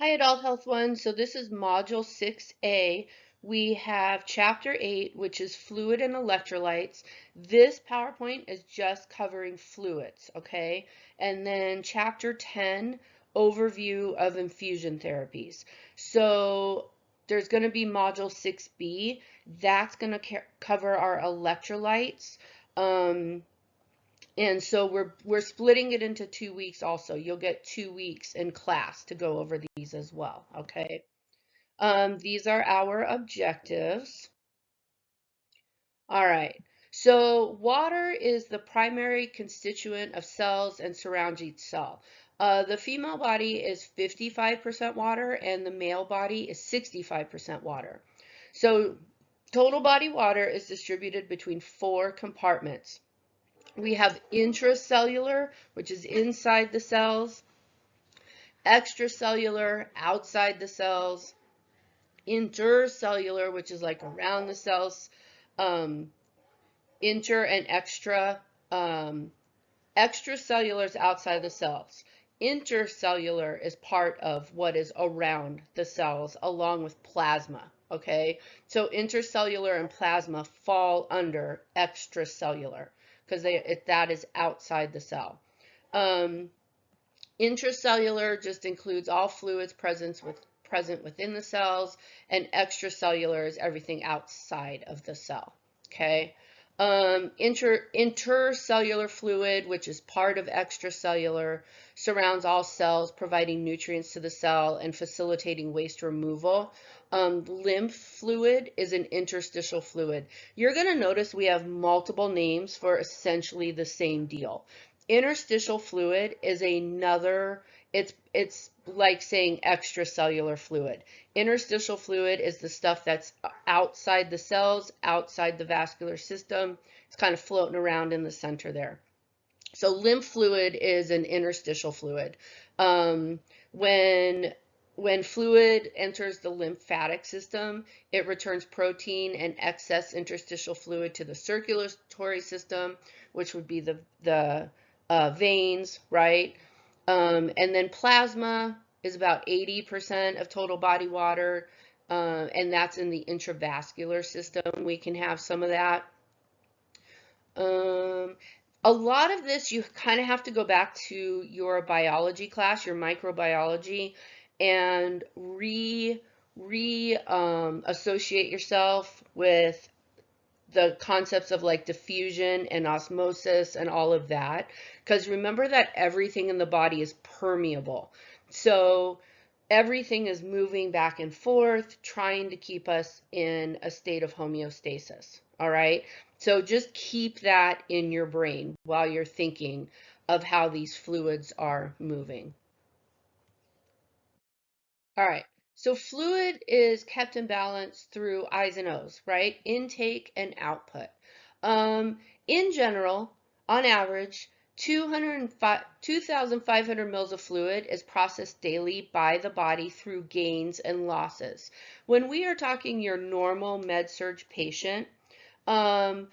Hi, Adult Health One. So this is Module 6A. We have Chapter 8, which is Fluid and Electrolytes. This PowerPoint is just covering fluids, okay? And then Chapter 10, Overview of Infusion Therapies. So there's going to be Module 6B. That's going to cover our electrolytes. And so we're splitting it into 2 weeks also. You'll get 2 weeks in class to go over these as well, okay? These are our objectives. All right. So water is the primary constituent of cells and surrounds each cell. The female body is 55% water and the male body is 65% water. So total body water is distributed between 4 compartments. We have intracellular, which is inside the cells, extracellular, outside the cells, intercellular, which is like around the cells, inter and extra, extracellular is outside the cells. Intercellular is part of what is around the cells along with plasma, okay? So intercellular and plasma fall under extracellular because that is outside the cell. Intracellular just includes all fluids present within the cells, and extracellular is everything outside of the cell. Okay. Intercellular fluid, which is part of extracellular, surrounds all cells, providing nutrients to the cell and facilitating waste removal. Lymph fluid is an interstitial fluid. You're going to notice we have multiple names for essentially the same deal. Interstitial fluid is another, it's like saying extracellular fluid. Interstitial fluid is the stuff that's outside the cells, outside the vascular system. It's kind of floating around in the center there. So lymph fluid is an interstitial fluid. When fluid enters the lymphatic system, it returns protein and excess interstitial fluid to the circulatory system, which would be the veins, right? And then plasma is about 80% of total body water, and that's in the intravascular system. We can have some of that. A lot of this, you kind of have to go back to your biology class, your microbiology, and associate yourself with the concepts of like diffusion and osmosis and all of that. Because remember that everything in the body is permeable. So everything is moving back and forth, trying to keep us in a state of homeostasis. All right. So just keep that in your brain while you're thinking of how these fluids are moving. All right. So fluid is kept in balance through I's and O's, right? Intake and output. In general, on average, 2,500 mils of fluid is processed daily by the body through gains and losses. When we are talking your normal med-surg patient, a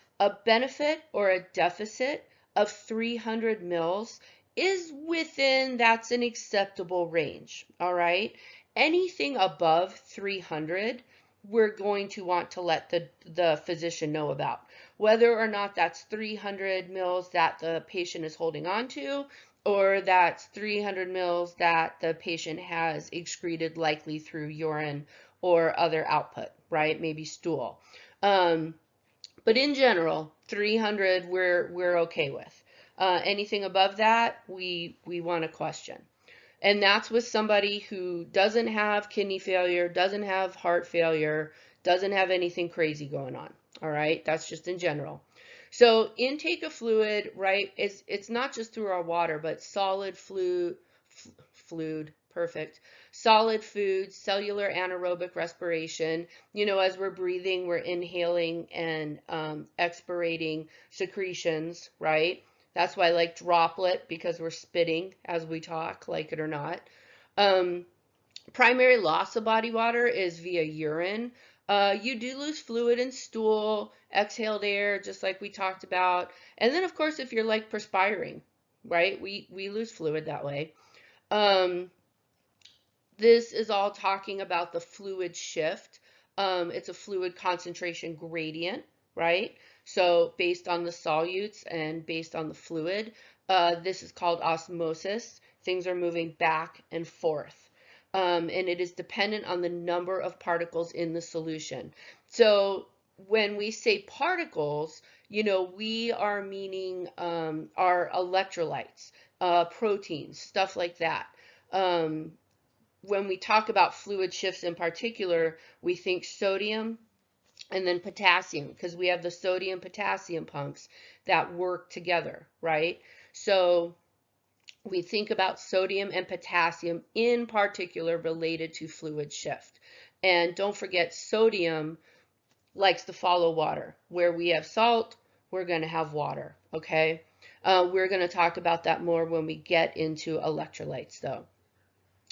benefit or a deficit of 300 mils is within, that's an acceptable range, all right? Anything above 300, we're going to want to let the physician know about. Whether or not that's 300 mils that the patient is holding on to, or that's 300 mils that the patient has excreted likely through urine or other output, right? Maybe stool. But in general, 300 we're okay with. Anything above that, we want to question. And that's with somebody who doesn't have kidney failure, doesn't have heart failure, doesn't have anything crazy going on. All right, that's just in general. So intake of fluid, right, it's not just through our water, but solid fluid, perfect. Solid food, cellular anaerobic respiration. You know, as we're breathing, we're inhaling and expirating secretions, right? That's why I like droplet, because we're spitting as we talk, like it or not. Primary loss of body water is via urine. You do lose fluid in stool, exhaled air, just like we talked about. And then, of course, if you're like perspiring, right, we lose fluid that way. This is all talking about the fluid shift. It's a fluid concentration gradient, right? So based on the solutes and based on the fluid, this is called osmosis. Things are moving back and forth. And it is dependent on the number of particles in the solution. So when we say particles, we are meaning our electrolytes, proteins, stuff like that. When we talk about fluid shifts in particular, we think sodium and then potassium, because we have the sodium potassium pumps that work together, right? So we think about sodium and potassium in particular related to fluid shift. And don't forget, sodium likes to follow water. Where we have salt, we're going to have water, okay? We're going to talk about that more when we get into electrolytes, though.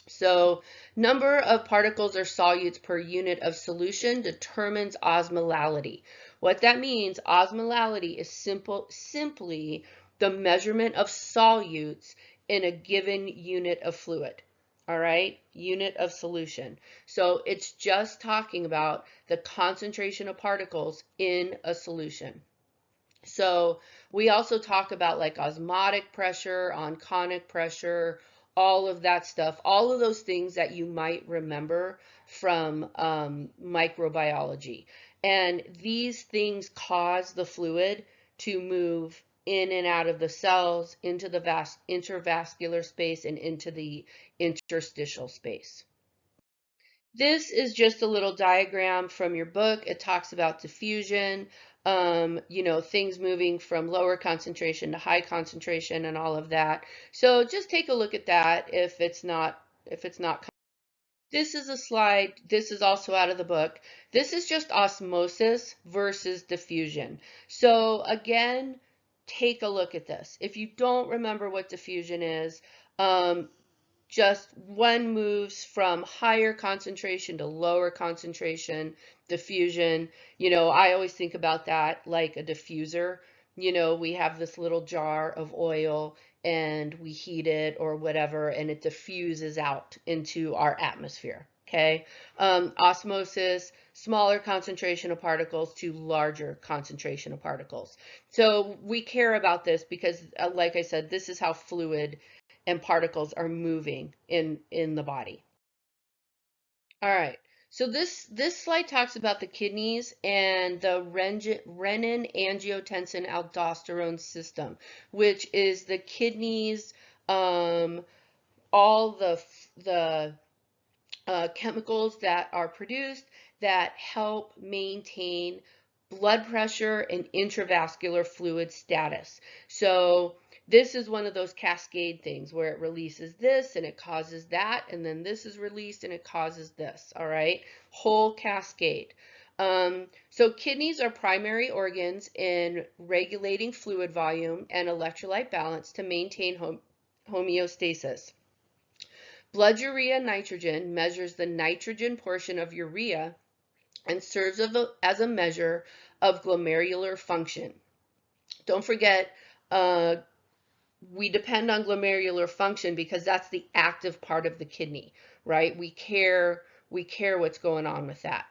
So number of particles or solutes per unit of solution determines osmolality. What that means, osmolality is simply the measurement of solutes in a given unit of fluid. All right, unit of solution. So it's just talking about the concentration of particles in a solution. So we also talk about like osmotic pressure, onconic pressure, all of that stuff, all of those things that you might remember from microbiology. And these things cause the fluid to move in and out of the cells, into the intravascular space and into the interstitial space. This is just a little diagram from your book. It talks about diffusion, things moving from lower concentration to high concentration and all of that. So just take a look at that if it's not. This is a slide. This is also out of the book. This is just osmosis versus diffusion. So again, take a look at this. If you don't remember what diffusion is, just one moves from higher concentration to lower concentration, diffusion. I always think about that like a diffuser. We have this little jar of oil and we heat it or whatever, and it diffuses out into our atmosphere. Okay. Osmosis, smaller concentration of particles to larger concentration of particles. So we care about this because, like I said, this is how fluid and particles are moving in the body. All right. So this slide talks about the kidneys and the renin-angiotensin-aldosterone system, which is the kidneys, all the chemicals that are produced that help maintain blood pressure and intravascular fluid status. So this is one of those cascade things where it releases this and it causes that, and then this is released and it causes this, all right? Whole cascade. So kidneys are primary organs in regulating fluid volume and electrolyte balance to maintain homeostasis. Blood urea nitrogen measures the nitrogen portion of urea and serves as a measure of glomerular function. Don't forget, we depend on glomerular function because that's the active part of the kidney, right? We care what's going on with that.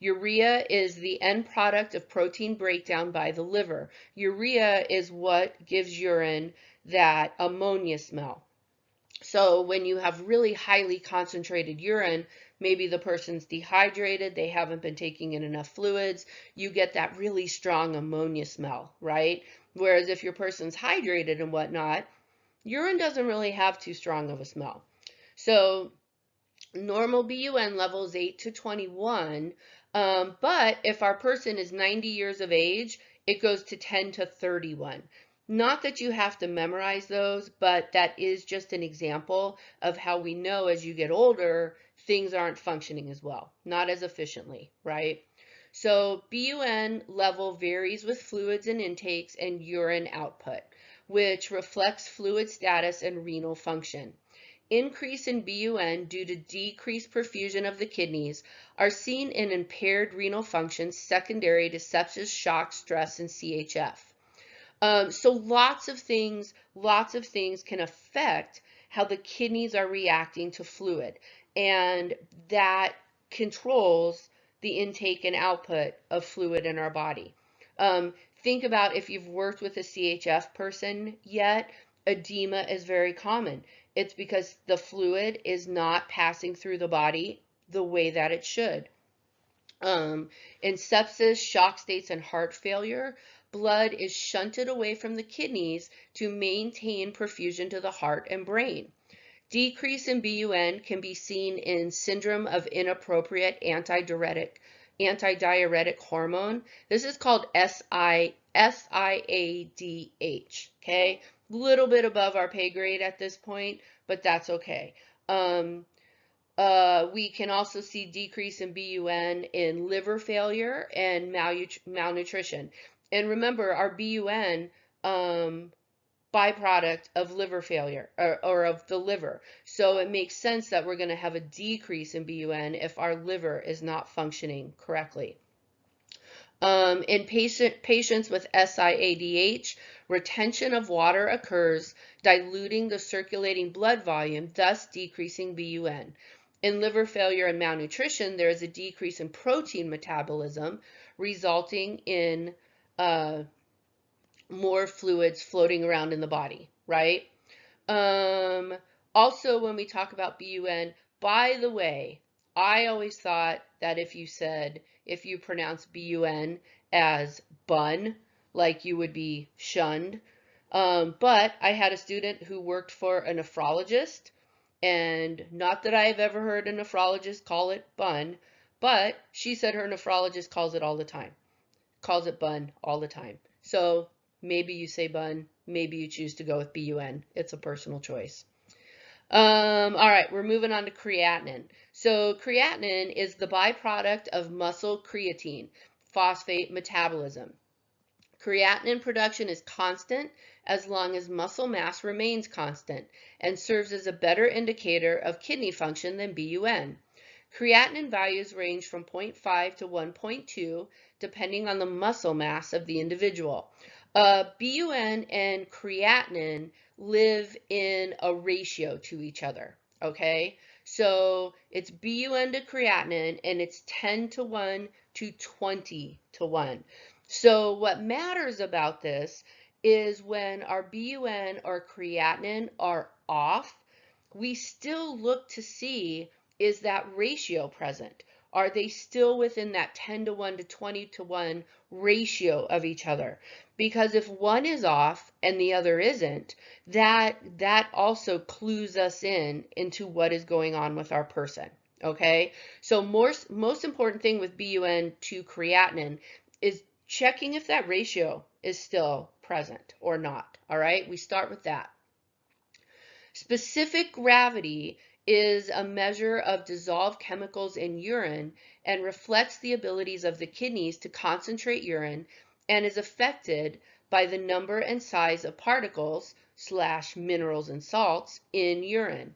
Urea is the end product of protein breakdown by the liver. Urea is what gives urine that ammonia smell. So when you have really highly concentrated urine, maybe the person's dehydrated, they haven't been taking in enough fluids, you get that really strong ammonia smell, right? Whereas if your person's hydrated and whatnot, urine doesn't really have too strong of a smell. So normal BUN level is 8 to 21, but if our person is 90 years of age, it goes to 10 to 31. Not that you have to memorize those, but that is just an example of how we know as you get older, things aren't functioning as well, not as efficiently, right? So BUN level varies with fluids and intakes and urine output, which reflects fluid status and renal function. Increase in BUN due to decreased perfusion of the kidneys are seen in impaired renal function secondary to sepsis, shock, stress, and CHF. So lots of things can affect how the kidneys are reacting to fluid. and that controls the intake and output of fluid in our body. Um, think about if you've worked with a CHF person yet, edema is very common. It's because the fluid is not passing through the body the way that it should. In sepsis, shock states, and heart failure, blood is shunted away from the kidneys to maintain perfusion to the heart and brain. Decrease in BUN can be seen in syndrome of inappropriate antidiuretic hormone. This is called SIADH. Okay, a little bit above our pay grade at this point, but that's okay. We can also see decrease in BUN in liver failure and malnutrition. And remember, our BUN byproduct of liver failure or of the liver. So it makes sense that we're going to have a decrease in BUN if our liver is not functioning correctly. In patients with SIADH, retention of water occurs, diluting the circulating blood volume, thus decreasing BUN. In liver failure and malnutrition, there is a decrease in protein metabolism, resulting in more fluids floating around in the body, right? Also, when we talk about BUN, by the way, I always thought that if you pronounce BUN as bun, like you would be shunned. But I had a student who worked for a nephrologist, and not that I've ever heard a nephrologist call it bun, but she said her nephrologist calls it all the time, calls it bun all the time. So maybe you say bun, maybe you choose to go with BUN. It's a personal choice. All right, we're moving on to creatinine. So creatinine is the byproduct of muscle creatine phosphate metabolism. Creatinine production is constant as long as muscle mass remains constant and serves as a better indicator of kidney function than BUN. Creatinine values range from 0.5 to 1.2 depending on the muscle mass of the individual. BUN and creatinine live in a ratio to each other, okay? So it's BUN to creatinine, and it's 10 to 1 to 20 to 1. So what matters about this is when our BUN or creatinine are off, we still look to see, is that ratio present? Are they still within that 10 to 1 to 20 to 1 ratio of each other? Because if one is off and the other isn't, that also clues us into what is going on with our person. Okay, so most important thing with BUN to creatinine is checking if that ratio is still present or not. All right, we start with that. Specific gravity is a measure of dissolved chemicals in urine and reflects the abilities of the kidneys to concentrate urine and is affected by the number and size of particles / minerals and salts in urine.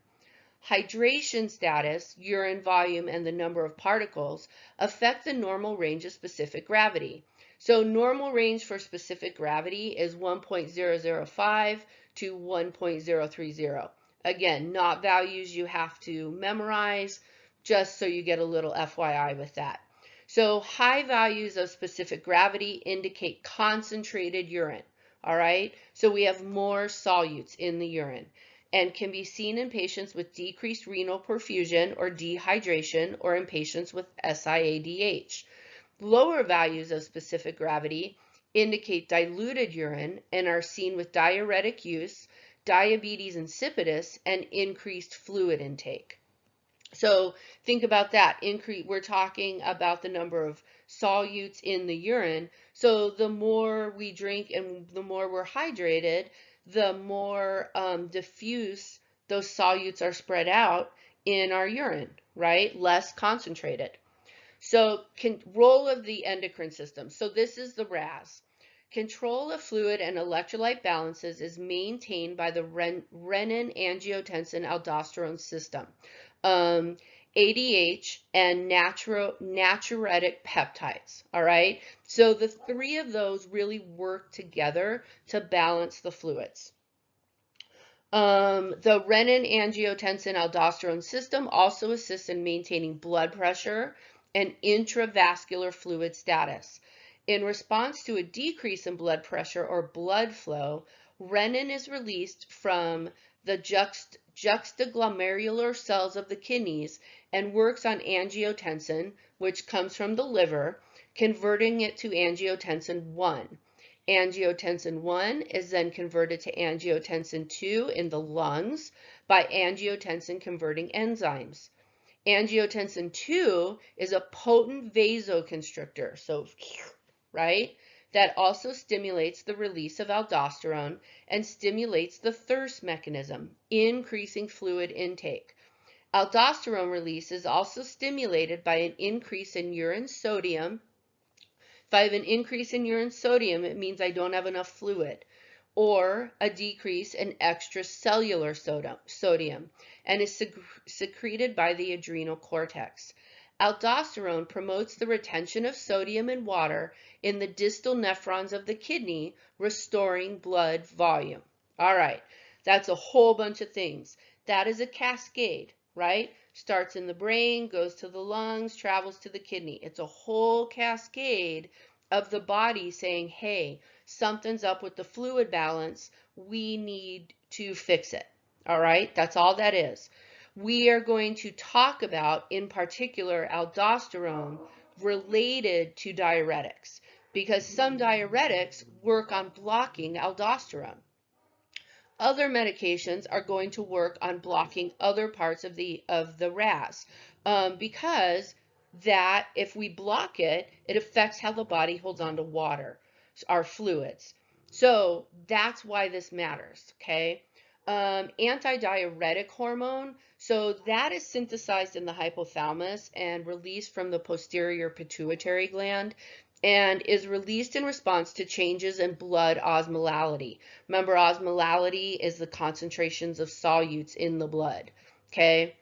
Hydration status, urine volume, and the number of particles affect the normal range of specific gravity. So normal range for specific gravity is 1.005 to 1.030. Again, not values you have to memorize, just so you get a little FYI with that. So high values of specific gravity indicate concentrated urine. All right, so we have more solutes in the urine and can be seen in patients with decreased renal perfusion or dehydration or in patients with SIADH. Lower values of specific gravity indicate diluted urine and are seen with diuretic use, diabetes insipidus, and increased fluid intake. So think about that. We're talking about the number of solutes in the urine. So the more we drink and the more we're hydrated, the more diffuse those solutes are spread out in our urine, right? Less concentrated. So role of the endocrine system. So this is the RAS. Control of fluid and electrolyte balances is maintained by the renin-angiotensin-aldosterone system, ADH, and natriuretic peptides. All right. So the three of those really work together to balance the fluids. The renin-angiotensin-aldosterone system also assists in maintaining blood pressure and intravascular fluid status. In response to a decrease in blood pressure or blood flow, renin is released from the juxtaglomerular cells of the kidneys and works on angiotensin, which comes from the liver, converting it to angiotensin 1. Angiotensin 1 is then converted to angiotensin 2 in the lungs by angiotensin converting enzymes. Angiotensin 2 is a potent vasoconstrictor, so, right, that also stimulates the release of aldosterone and stimulates the thirst mechanism, increasing fluid intake. Aldosterone release is also stimulated by an increase in urine sodium. If I have an increase in urine sodium, it means I don't have enough fluid, or a decrease in extracellular sodium, and is secreted by the adrenal cortex. Aldosterone promotes the retention of sodium and water in the distal nephrons of the kidney, restoring blood volume. All right, that's a whole bunch of things. That is a cascade, right? Starts in the brain, goes to the lungs, travels to the kidney. It's a whole cascade of the body saying, hey, something's up with the fluid balance. We need to fix it. All right, that's all that is. We are going to talk about, in particular, aldosterone related to diuretics, because some diuretics work on blocking aldosterone. Other medications are going to work on blocking other parts of the RAS, because that if we block it, it affects how the body holds on to water, our fluids. So that's why this matters, okay? Antidiuretic hormone, so that is synthesized in the hypothalamus and released from the posterior pituitary gland and is released in response to changes in blood osmolality. Remember, osmolality is the concentrations of solutes in the blood, okay?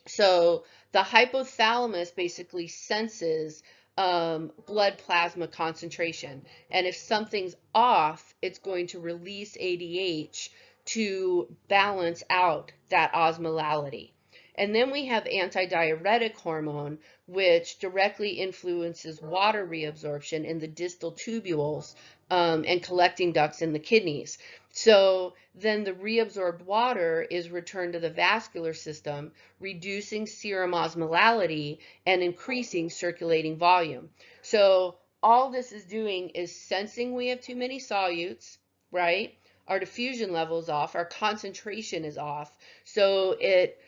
So the hypothalamus basically senses blood plasma concentration, and if something's off, it's going to release ADH to balance out that osmolality. And then we have antidiuretic hormone, which directly influences water reabsorption in the distal tubules and collecting ducts in the kidneys. So then the reabsorbed water is returned to the vascular system, reducing serum osmolality and increasing circulating volume. So all this is doing is sensing we have too many solutes, right? Our diffusion level is off, our concentration is off. So it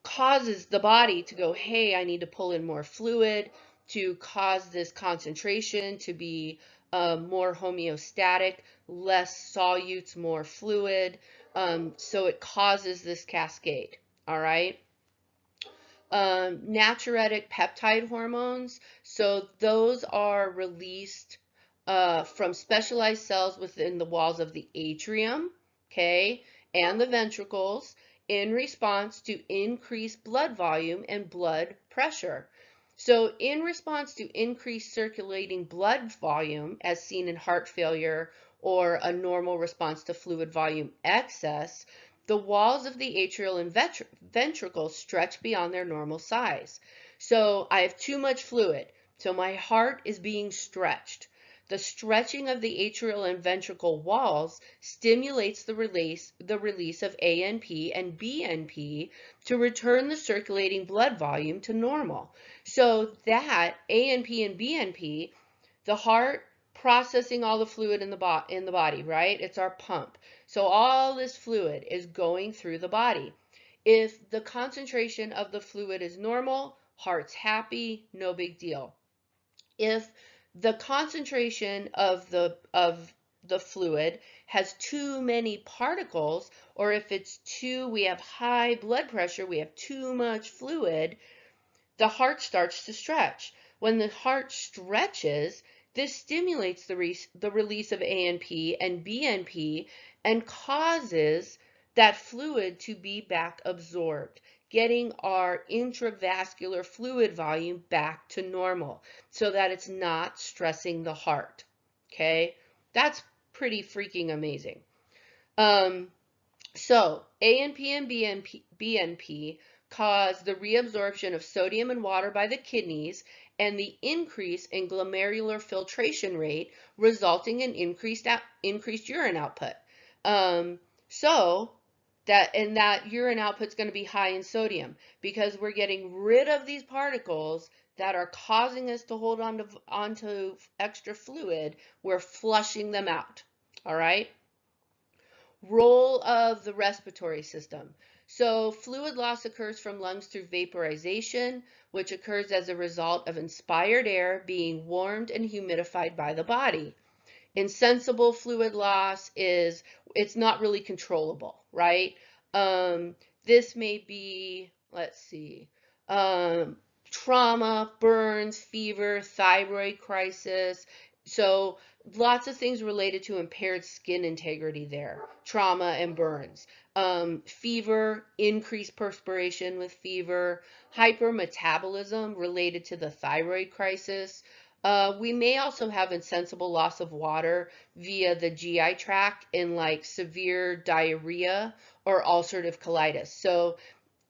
causes the body to go, hey, I need to pull in more fluid to cause this concentration to be more homeostatic, less solutes, more fluid. So it causes this cascade, all right? Natriuretic peptide hormones, so those are released from specialized cells within the walls of the atrium, okay, and the ventricles in response to increased blood volume and blood pressure. So in response to increased circulating blood volume, as seen in heart failure or a normal response to fluid volume excess, the walls of the atrial and ventricles stretch beyond their normal size. So I have too much fluid, so my heart is being stretched. The stretching of the atrial and ventricle walls stimulates the release of ANP and BNP to return the circulating blood volume to normal. So that ANP and BNP, the heart processing all the fluid in the body, right? It's our pump. So all this fluid is going through the body. If the concentration of the fluid is normal, heart's happy, no big deal. If the concentration of the fluid has too many particles, or if we have high blood pressure, we have too much fluid, the heart starts to stretch. When the heart stretches, this stimulates the release of ANP and BNP and causes that fluid to be back absorbed, getting our intravascular fluid volume back to normal so that it's not stressing the heart. Okay, that's pretty freaking amazing. So ANP and BNP cause the reabsorption of sodium and water by the kidneys and the increase in glomerular filtration rate, resulting in increased urine output. Um, so that urine output is going to be high in sodium because we're getting rid of these particles that are causing us to hold onto extra fluid. We're flushing them out. All right. Role of the respiratory system. So fluid loss occurs from lungs through vaporization, which occurs as a result of inspired air being warmed and humidified by the body. Insensible fluid loss is it's not really controllable, right? Um, this may be, let's see, um, trauma, burns, fever, thyroid crisis. So lots of things related to impaired skin integrity there, trauma and burns. Fever, increased perspiration with fever, hypermetabolism related to the thyroid crisis. We may also have insensible loss of water via the GI tract in like severe diarrhea or ulcerative colitis. So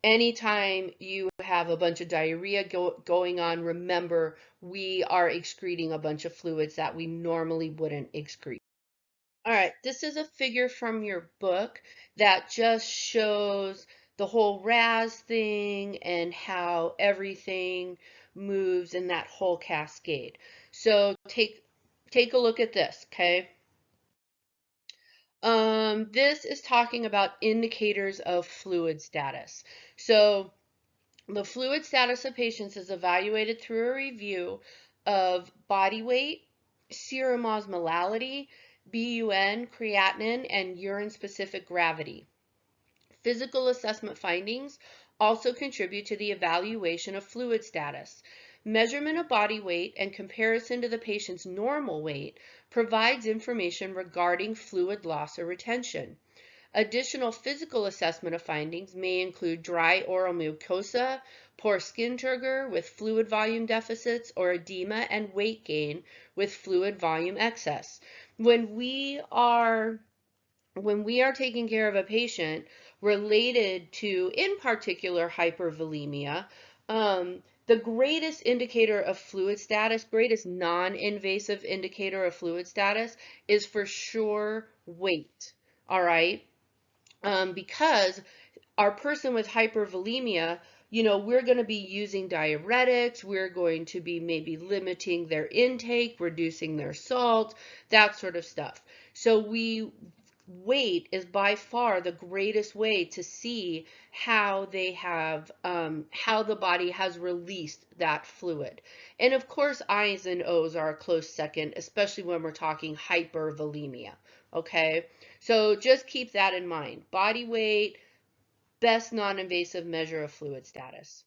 anytime you have a bunch of diarrhea going on, remember we are excreting a bunch of fluids that we normally wouldn't excrete. All right, this is a figure from your book that just shows the whole RAS thing and how everything moves in that whole cascade. So take a look at this, okay? This is talking about indicators of fluid status. So the fluid status of patients is evaluated through a review of body weight, serum osmolality, BUN, creatinine, and urine-specific gravity. Physical assessment findings also contribute to the evaluation of fluid status. Measurement of body weight and comparison to the patient's normal weight provides information regarding fluid loss or retention. Additional physical assessment of findings may include dry oral mucosa, poor skin turgor with fluid volume deficits, or edema and weight gain with fluid volume excess. When we are taking care of a patient related to, in particular, hypervolemia, the greatest indicator of fluid status, greatest non-invasive indicator of fluid status is for sure weight. All right. Because our person with hypervolemia, we're going to be using diuretics, we're going to be maybe limiting their intake, reducing their salt, that sort of stuff. So weight is by far the greatest way to see how how the body has released that fluid. And of course, I's and O's are a close second, especially when we're talking hypervolemia. Okay, so just keep that in mind. Body weight, best non-invasive measure of fluid status.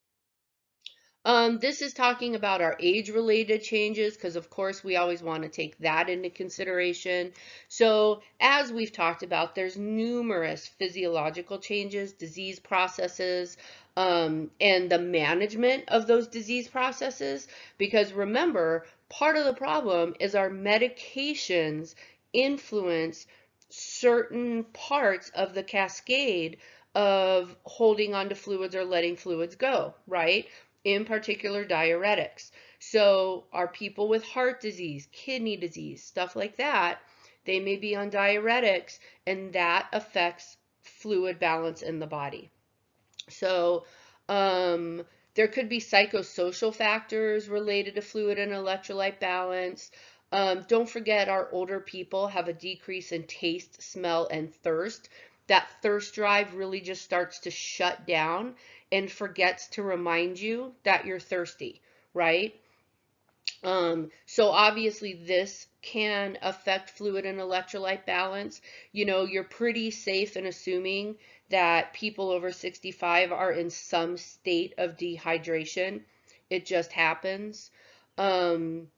This is talking about our age-related changes because, of course, we always want to take that into consideration. So, as we've talked about, there's numerous physiological changes, disease processes, and the management of those disease processes. Because remember, part of the problem is our medications influence certain parts of the cascade of holding on to fluids or letting fluids go, right? In particular diuretics. So are people with heart disease, kidney disease, stuff like that, they may be on diuretics and that affects fluid balance in the body. So there could be psychosocial factors related to fluid and electrolyte balance. Don't forget our older people have a decrease in taste, smell, and thirst. That thirst drive really just starts to shut down and forgets to remind you that you're thirsty, right? So obviously this can affect fluid and electrolyte balance. You're pretty safe in assuming that people over 65 are in some state of dehydration. It just happens. Um,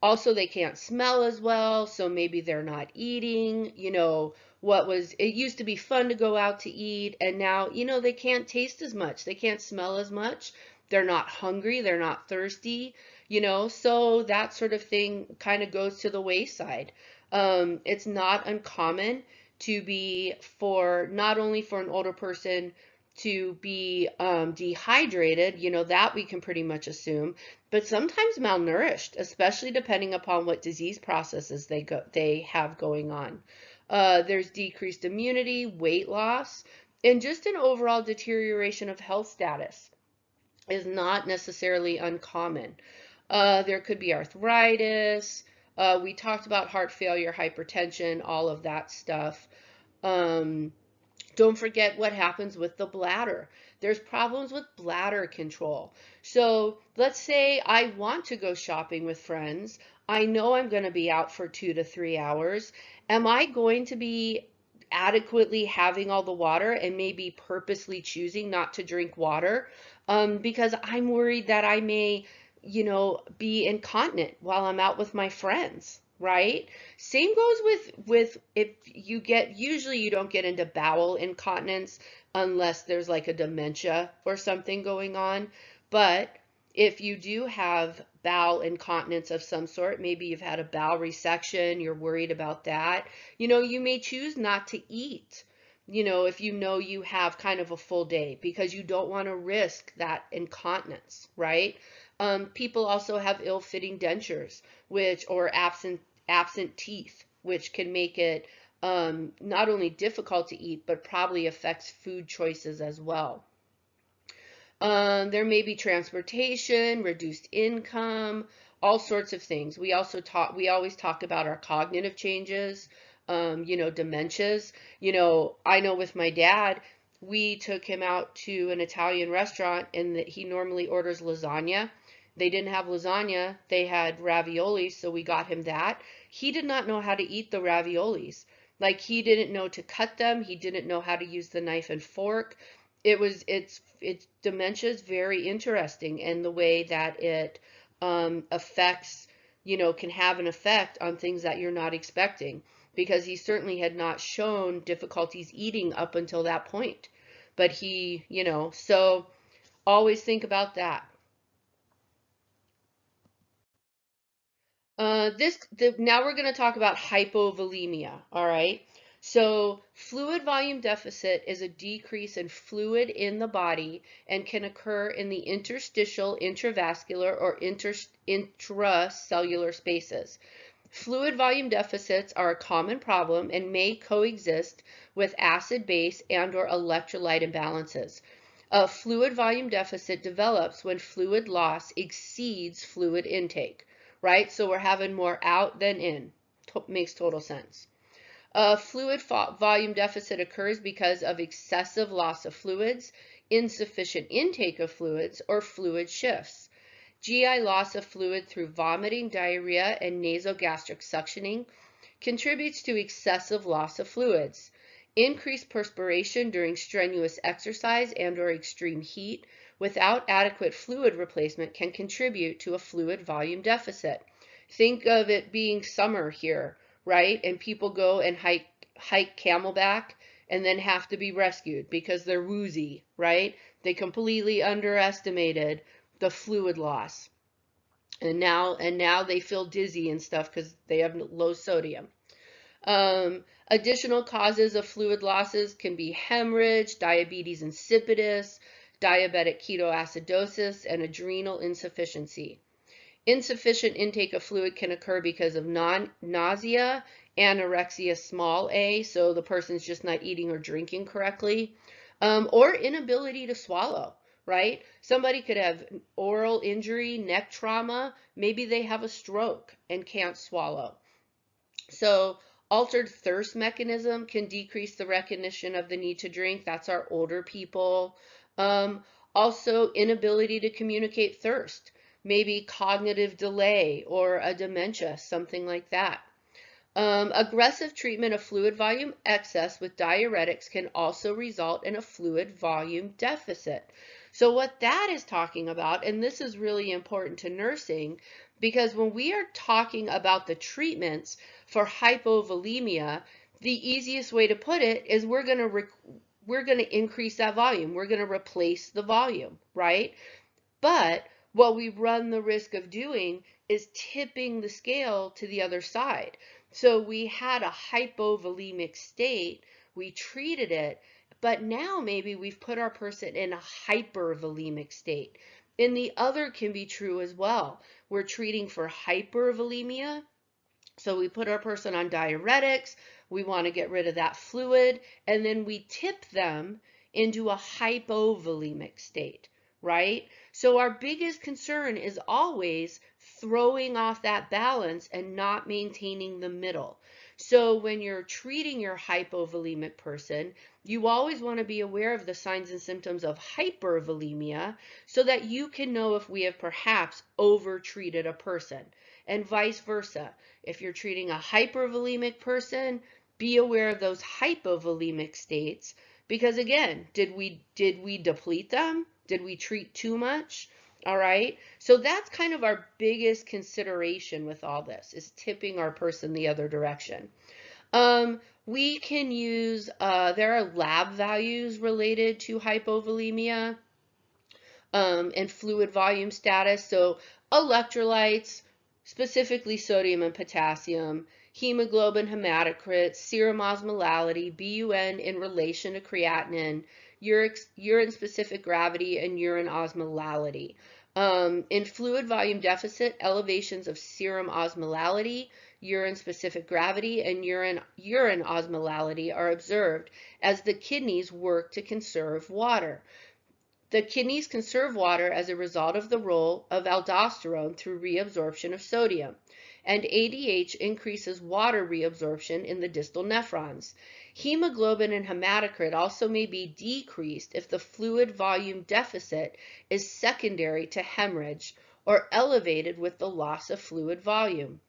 Also, they can't smell as well, so maybe they're not eating. It used to be fun to go out to eat, and now, they can't taste as much. They can't smell as much. They're not hungry. They're not thirsty, so that sort of thing kind of goes to the wayside. It's not uncommon to be for not only for an older person to be dehydrated, that we can pretty much assume, but sometimes malnourished, especially depending upon what disease processes they have going on. There's decreased immunity, weight loss, and just an overall deterioration of health status is not necessarily uncommon. There could be arthritis. We talked about heart failure, hypertension, all of that stuff. Um, don't forget what happens with the bladder. There's problems with bladder control. So let's say I want to go shopping with friends. I know I'm going to be out for 2 to 3 hours. Am I going to be adequately having all the water and maybe purposely choosing not to drink water because I'm worried that I may, be incontinent while I'm out with my friends, right? Same goes with if you get, usually you don't get into bowel incontinence unless there's like a dementia or something going on. But if you do have bowel incontinence of some sort, maybe you've had a bowel resection, you're worried about that, you may choose not to eat, if you have kind of a full day because you don't want to risk that incontinence, right? People also have ill-fitting dentures, or absent teeth, which can make it not only difficult to eat, but probably affects food choices as well. There may be transportation, reduced income, all sorts of things. We always talk about our cognitive changes, dementias. I know with my dad, we took him out to an Italian restaurant and he normally orders lasagna. They didn't have lasagna, they had raviolis, so we got him that. He did not know how to eat the raviolis. Like he didn't know to cut them, he didn't know how to use the knife and fork. It's dementia is very interesting, and the way that it affects, can have an effect on things that you're not expecting, because he certainly had not shown difficulties eating up until that point. But so always think about that. Now we're going to talk about hypovolemia, all right? So fluid volume deficit is a decrease in fluid in the body and can occur in the interstitial, intravascular, or intracellular spaces. Fluid volume deficits are a common problem and may coexist with acid-base and/or electrolyte imbalances. A fluid volume deficit develops when fluid loss exceeds fluid intake, right? So we're having more out than in. Makes total sense. A fluid volume deficit occurs because of excessive loss of fluids, insufficient intake of fluids, or fluid shifts. GI loss of fluid through vomiting, diarrhea, and nasogastric suctioning contributes to excessive loss of fluids. Increased perspiration during strenuous exercise and/or extreme heat without adequate fluid replacement can contribute to a fluid volume deficit. Think of it being summer here, right? And people go and hike Camelback and then have to be rescued because they're woozy, right? They completely underestimated the fluid loss. And now they feel dizzy and stuff because they have low sodium. Additional causes of fluid losses can be hemorrhage, diabetes insipidus, diabetic ketoacidosis, and adrenal insufficiency. Insufficient intake of fluid can occur because of nausea, anorexia small a, so the person's just not eating or drinking correctly, or inability to swallow, right? Somebody could have oral injury, neck trauma, maybe they have a stroke and can't swallow. So altered thirst mechanism can decrease the recognition of the need to drink. That's our older people. Also, inability to communicate thirst, maybe cognitive delay or a dementia, something like that. Aggressive treatment of fluid volume excess with diuretics can also result in a fluid volume deficit. So what that is talking about, and this is really important to nursing, because when we are talking about the treatments for hypovolemia, the easiest way to put it is we're going to increase that volume. We're going to replace the volume, right? But what we run the risk of doing is tipping the scale to the other side. So we had a hypovolemic state, we treated it, but now maybe we've put our person in a hypervolemic state. And the other can be true as well. We're treating for hypervolemia, so we put our person on diuretics, we want to get rid of that fluid, and then we tip them into a hypovolemic state, right? So our biggest concern is always throwing off that balance and not maintaining the middle. So when you're treating your hypovolemic person, you always want to be aware of the signs and symptoms of hypervolemia so that you can know if we have perhaps over-treated a person, and vice versa. If you're treating a hypervolemic person, be aware of those hypovolemic states, because again, did we deplete them? Did we treat too much? All right. So that's kind of our biggest consideration with all this, is tipping our person the other direction. We can use, there are lab values related to hypovolemia and fluid volume status. So electrolytes, specifically sodium and potassium, hemoglobin, hematocrit, serum osmolality, BUN in relation to creatinine, urine specific gravity, and urine osmolality. In fluid volume deficit, elevations of serum osmolality, urine specific gravity, and urine osmolality are observed as the kidneys work to conserve water. The kidneys conserve water as a result of the role of aldosterone through reabsorption of sodium, and ADH increases water reabsorption in the distal nephrons. Hemoglobin and hematocrit also may be decreased if the fluid volume deficit is secondary to hemorrhage or elevated with the loss of fluid volume.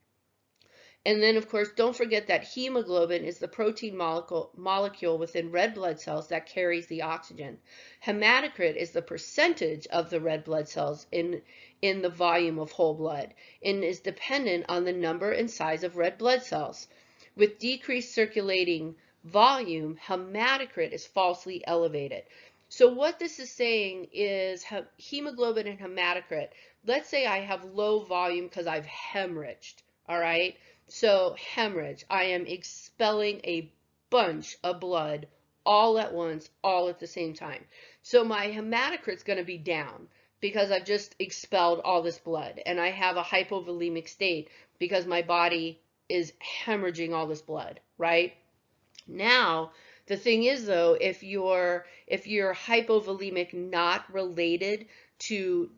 And then, of course, don't forget that hemoglobin is the protein molecule within red blood cells that carries the oxygen. Hematocrit is the percentage of the red blood cells in the volume of whole blood and is dependent on the number and size of red blood cells. With decreased circulating volume, hematocrit is falsely elevated. So what this is saying is hemoglobin and hematocrit. Let's say I have low volume because I've hemorrhaged, all right? So hemorrhage, I am expelling a bunch of blood all at once, all at the same time. So my hematocrit's going to be down because I've just expelled all this blood, and I have a hypovolemic state because my body is hemorrhaging all this blood, right? Now, the thing is though, if you're hypovolemic not related to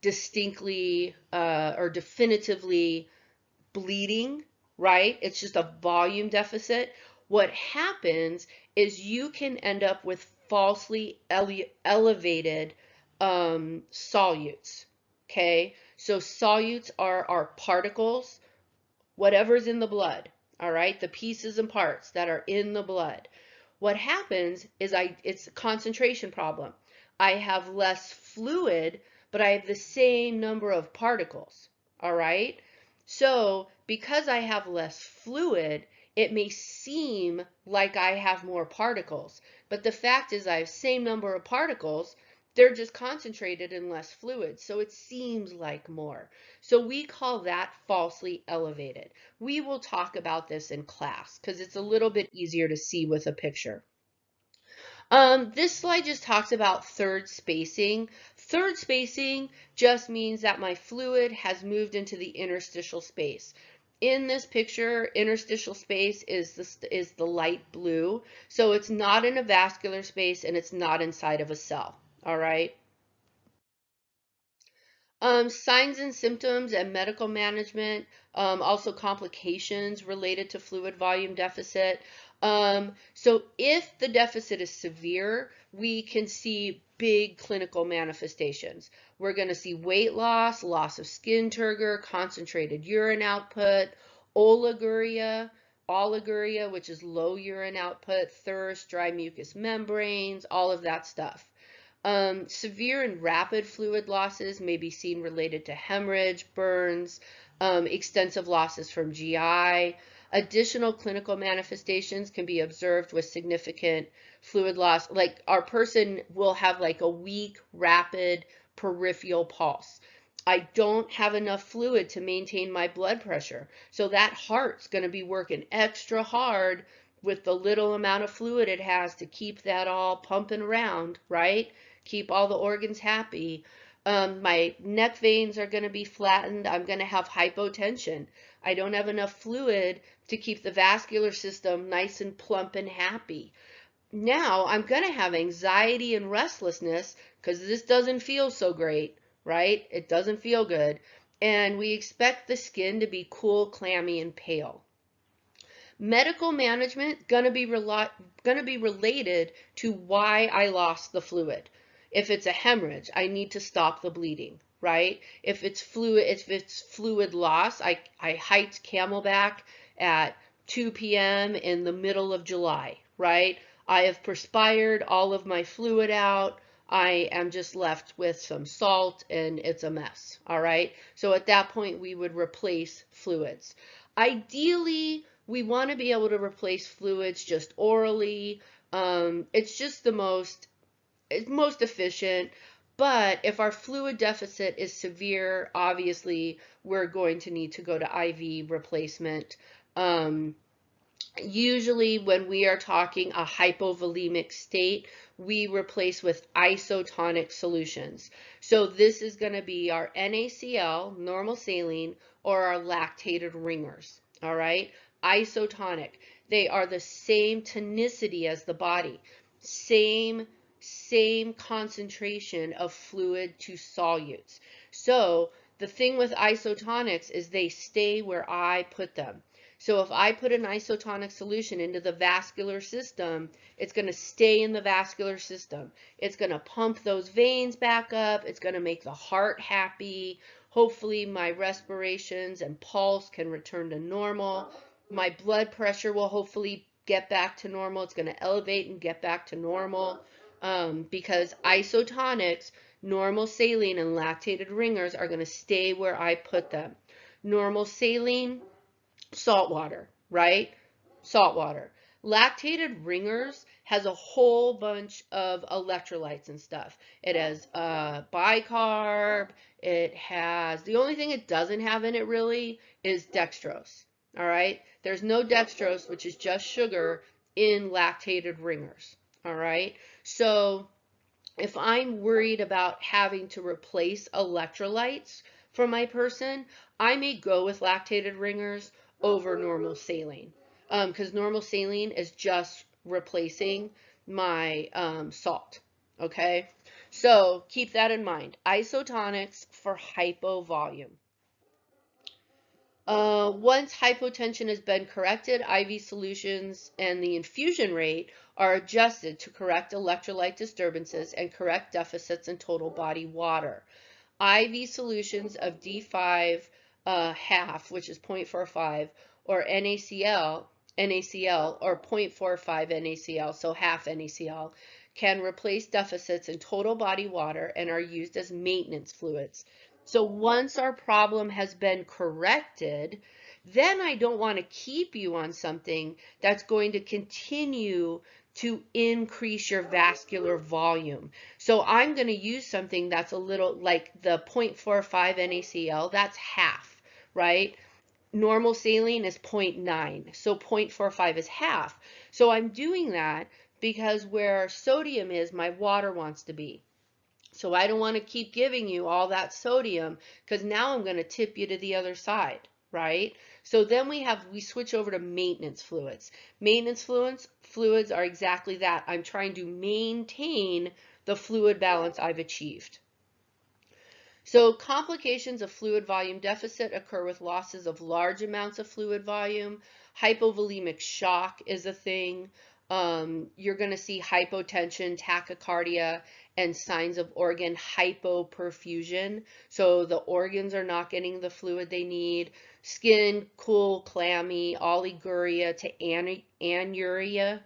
distinctly or definitively bleeding, right? It's just a volume deficit. What happens is you can end up with falsely elevated solutes, okay? So solutes are our particles, whatever's in the blood, all right? The pieces and parts that are in the blood. What happens is it's a concentration problem. I have less fluid, but I have the same number of particles, all right? So because I have less fluid, it may seem like I have more particles, but the fact is I have the same number of particles, they're just concentrated in less fluid, so it seems like more. So we call that falsely elevated. We will talk about this in class because it's a little bit easier to see with a picture. This slide just talks about third spacing. Third spacing just means that my fluid has moved into the interstitial space. In this picture, interstitial space is the light blue. So it's not in a vascular space and it's not inside of a cell. All right. Signs and symptoms and medical management, also complications related to fluid volume deficit. So if the deficit is severe, we can see big clinical manifestations. We're going to see weight loss, loss of skin turgor, concentrated urine output, oliguria, which is low urine output, thirst, dry mucous membranes, all of that stuff. Severe and rapid fluid losses may be seen related to hemorrhage, burns, extensive losses from GI. Additional clinical manifestations can be observed with significant fluid loss. Like our person will have like a weak, rapid peripheral pulse. I don't have enough fluid to maintain my blood pressure. So that heart's going to be working extra hard with the little amount of fluid it has to keep that all pumping around, right? Keep all the organs happy. My neck veins are going to be flattened. I'm going to have hypotension. I don't have enough fluid to keep the vascular system nice and plump and happy. Now I'm going to have anxiety and restlessness because this doesn't feel so great, right? It doesn't feel good. And we expect the skin to be cool, clammy, and pale. Medical management going to be related to why I lost the fluid. If it's a hemorrhage, I need to stop the bleeding, right? If it's fluid loss, I hiked Camelback at 2 p.m. in the middle of July, right? I have perspired all of my fluid out. I am just left with some salt and it's a mess, all right? So at that point, we would replace fluids. Ideally, we want to be able to replace fluids just orally. It's just it's most efficient. But if our fluid deficit is severe, obviously we're going to need to go to IV replacement. Usually when we are talking a hypovolemic state, we replace with isotonic solutions. So this is going to be our NaCl, normal saline, or our lactated ringers. All right, isotonic. They are the same tonicity as the body, same concentration of fluid to solutes. So the thing with isotonics is they stay where I put them. So if I put an isotonic solution into the vascular system, it's going to stay in the vascular system. It's going to pump those veins back up. It's going to make the heart happy. Hopefully my respirations and pulse can return to normal. My blood pressure will hopefully get back to normal. It's going to elevate and get back to normal because isotonics, normal saline and lactated ringers are going to stay where I put them. Normal saline, salt water, right? Salt water. Lactated ringers has a whole bunch of electrolytes and stuff. It has bicarb. It has, the only thing it doesn't have in it really is dextrose. All right. There's no dextrose, which is just sugar, in lactated ringers. All right. So if I'm worried about having to replace electrolytes for my person, I may go with lactated ringers over normal saline because normal saline is just replacing my salt. Okay, so keep that in mind. Isotonics for hypovolume. Once hypotension has been corrected, IV solutions and the infusion rate are adjusted to correct electrolyte disturbances and correct deficits in total body water. IV solutions of D5 half, which is 0.45, or NaCl or 0.45 NaCl, so half NaCl, can replace deficits in total body water and are used as maintenance fluids. So once our problem has been corrected, then I don't want to keep you on something that's going to continue to increase your vascular volume. So I'm going to use something that's a little like the 0.45 NaCl, that's half, right? Normal saline is 0.9, so 0.45 is half. So I'm doing that because where sodium is, my water wants to be. So I don't want to keep giving you all that sodium because now I'm going to tip you to the other side, right? So then we switch over to maintenance fluids. Maintenance fluids are exactly that. I'm trying to maintain the fluid balance I've achieved. So complications of fluid volume deficit occur with losses of large amounts of fluid volume. Hypovolemic shock is a thing. You're going to see hypotension, tachycardia, and signs of organ hypoperfusion. So the organs are not getting the fluid they need. Skin cool, clammy, oliguria to anuria.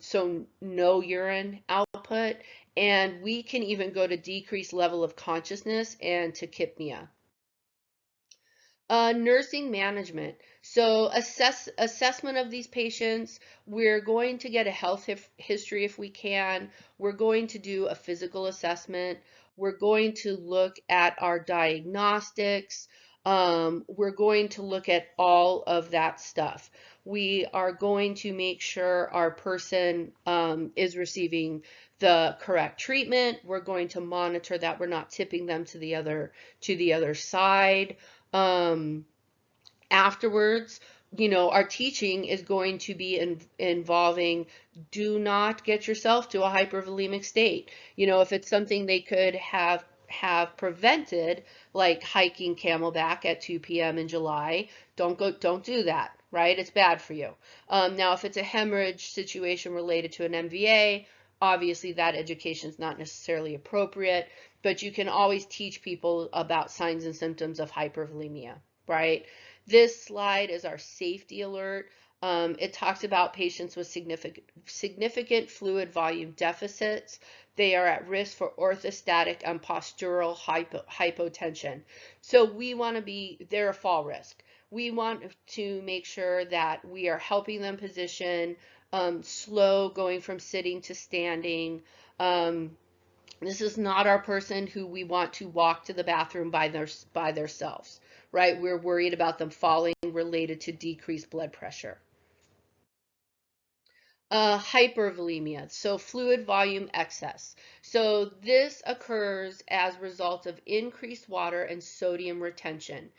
So no urine output. And we can even go to decreased level of consciousness and tachypnea. Nursing management. So assessment of these patients. We're going to get a health history if we can. We're going to do a physical assessment. We're going to look at our diagnostics. We're going to look at all of that stuff. We are going to make sure our person is receiving the correct treatment. We're going to monitor that we're not tipping them to the other side. Afterwards, our teaching is going to be involving, do not get yourself to a hypervolemic state. If it's something they could have prevented, like hiking Camelback at 2 p.m. in July, don't do that, right? It's bad for you. Now, if it's a hemorrhage situation related to an MVA, obviously that education is not necessarily appropriate, but you can always teach people about signs and symptoms of hypervolemia, right? This slide is our safety alert. It talks about patients with significant fluid volume deficits. They are at risk for orthostatic and postural hypotension. So they're a fall risk. We want to make sure that we are helping them position, slow going from sitting to standing. This is not our person who we want to walk to the bathroom by themselves, right? We're worried about them falling related to decreased blood pressure. Hypervolemia, so fluid volume excess. So this occurs as a result of increased water and sodium retention.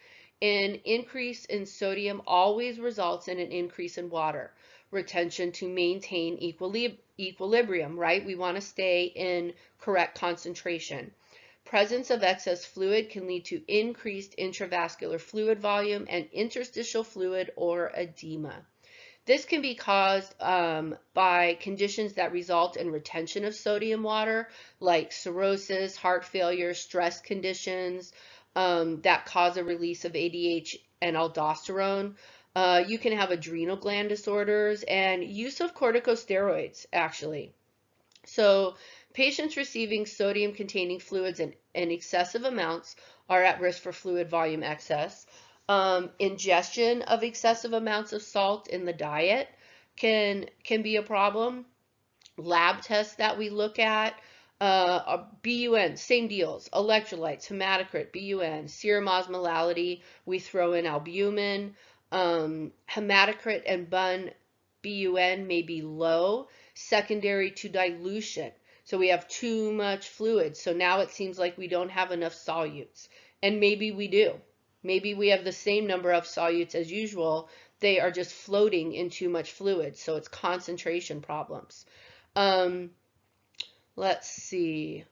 An increase in sodium always results in an increase in water retention to maintain equilibrium, right? We want to stay in correct concentration. Presence of excess fluid can lead to increased intravascular fluid volume and interstitial fluid or edema. This can be caused by conditions that result in retention of sodium water, like cirrhosis, heart failure, stress conditions that cause a release of ADH and aldosterone. You can have adrenal gland disorders and use of corticosteroids, actually. So patients receiving sodium-containing fluids in excessive amounts are at risk for fluid volume excess. Ingestion of excessive amounts of salt in the diet can be a problem. Lab tests that we look at, BUN, same deals, electrolytes, hematocrit, BUN, serum osmolality, we throw in albumin. Hematocrit and BUN may be low, secondary to dilution. So we have too much fluid. So now it seems like we don't have enough solutes. And maybe we do. Maybe we have the same number of solutes as usual. They are just floating in too much fluid. So it's concentration problems. Let's see.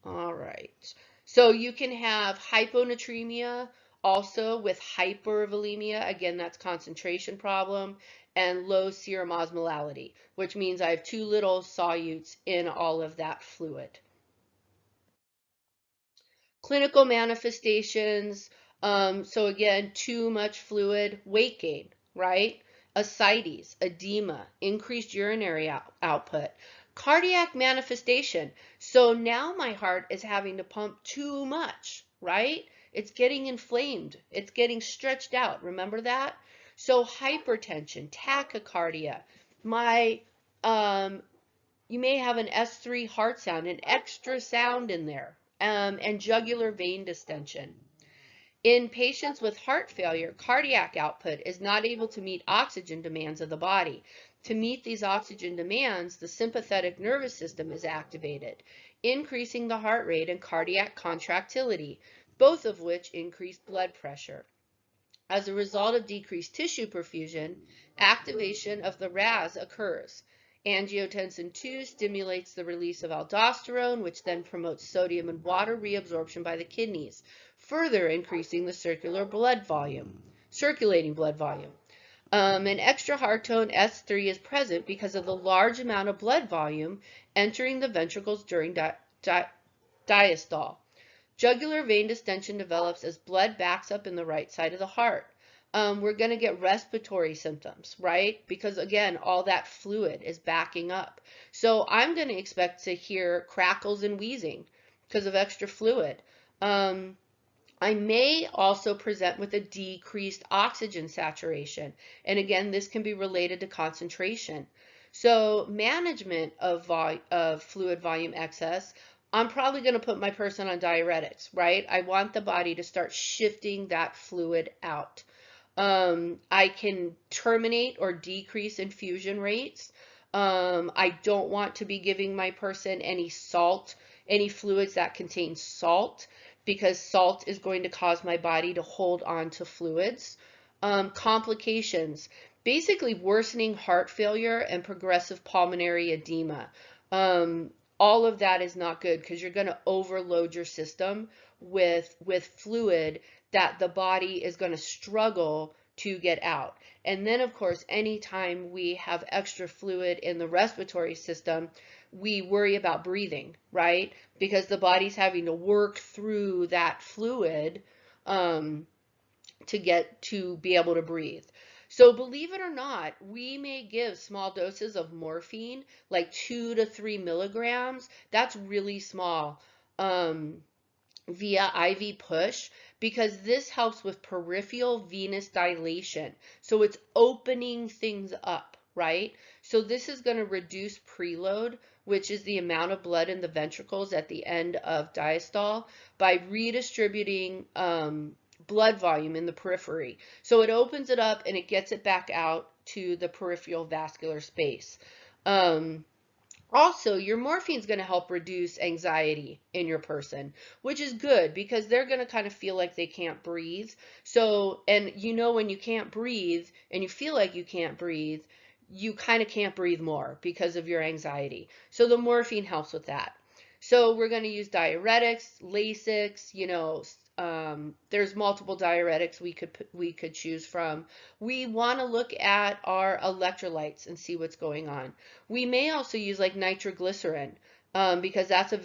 All right. So you can have hyponatremia also with hypervolemia. Again, that's concentration problem, and low serum osmolality, which means I have too little solutes in all of that fluid. Clinical manifestations, so again, too much fluid, weight gain, right? Ascites, edema, increased urinary output, cardiac manifestation. So now my heart is having to pump too much, right? It's getting inflamed. It's getting stretched out. Remember that? So hypertension, tachycardia, you may have an S3 heart sound, an extra sound in there, and jugular vein distension. In patients with heart failure, cardiac output is not able to meet oxygen demands of the body. To meet these oxygen demands, the sympathetic nervous system is activated, increasing the heart rate and cardiac contractility, both of which increase blood pressure. As a result of decreased tissue perfusion, activation of the RAS occurs. Angiotensin II stimulates the release of aldosterone, which then promotes sodium and water reabsorption by the kidneys, further increasing the circulating blood volume. An extra heart tone S3 is present because of the large amount of blood volume entering the ventricles during diastole. Jugular vein distension develops as blood backs up in the right side of the heart. We're going to get respiratory symptoms, right? Because again, all that fluid is backing up. So I'm going to expect to hear crackles and wheezing because of extra fluid. I may also present with a decreased oxygen saturation. And again, this can be related to concentration. So management of fluid volume excess, I'm probably going to put my person on diuretics, right? I want the body to start shifting that fluid out. I can terminate or decrease infusion rates. I don't want to be giving my person any salt, any fluids that contain salt, because salt is going to cause my body to hold on to fluids. Complications, basically worsening heart failure and progressive pulmonary edema. Um, all of that is not good because you're going to overload your system with fluid that the body is going to struggle to get out. And then, of course, anytime we have extra fluid in the respiratory system, we worry about breathing, right? Because the body's having to work through that fluid um, to be able to breathe. So believe it or not, we may give small doses of morphine, like 2 to 3 milligrams. That's really small. Via IV push, because this helps with peripheral venous dilation. So it's opening things up, right? So this is going to reduce preload, which is the amount of blood in the ventricles at the end of diastole, by redistributing blood volume in the periphery. So it opens it up and it gets it back out to the peripheral vascular space. Also, your morphine is going to help reduce anxiety in your person, which is good because they're going to kind of feel like they can't breathe. So, and you know, when you can't breathe and you feel like you can't breathe, you kind of can't breathe more because of your anxiety. So the morphine helps with that. So we're going to use diuretics, Lasix, there's multiple diuretics we could choose from. We want to look at our electrolytes and see what's going on. We may also use like nitroglycerin because that's a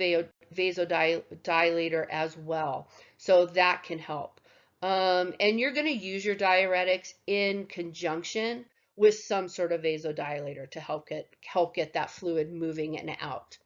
vasodilator as well. So that can help. And you're going to use your diuretics in conjunction with some sort of vasodilator to help get that fluid moving and out.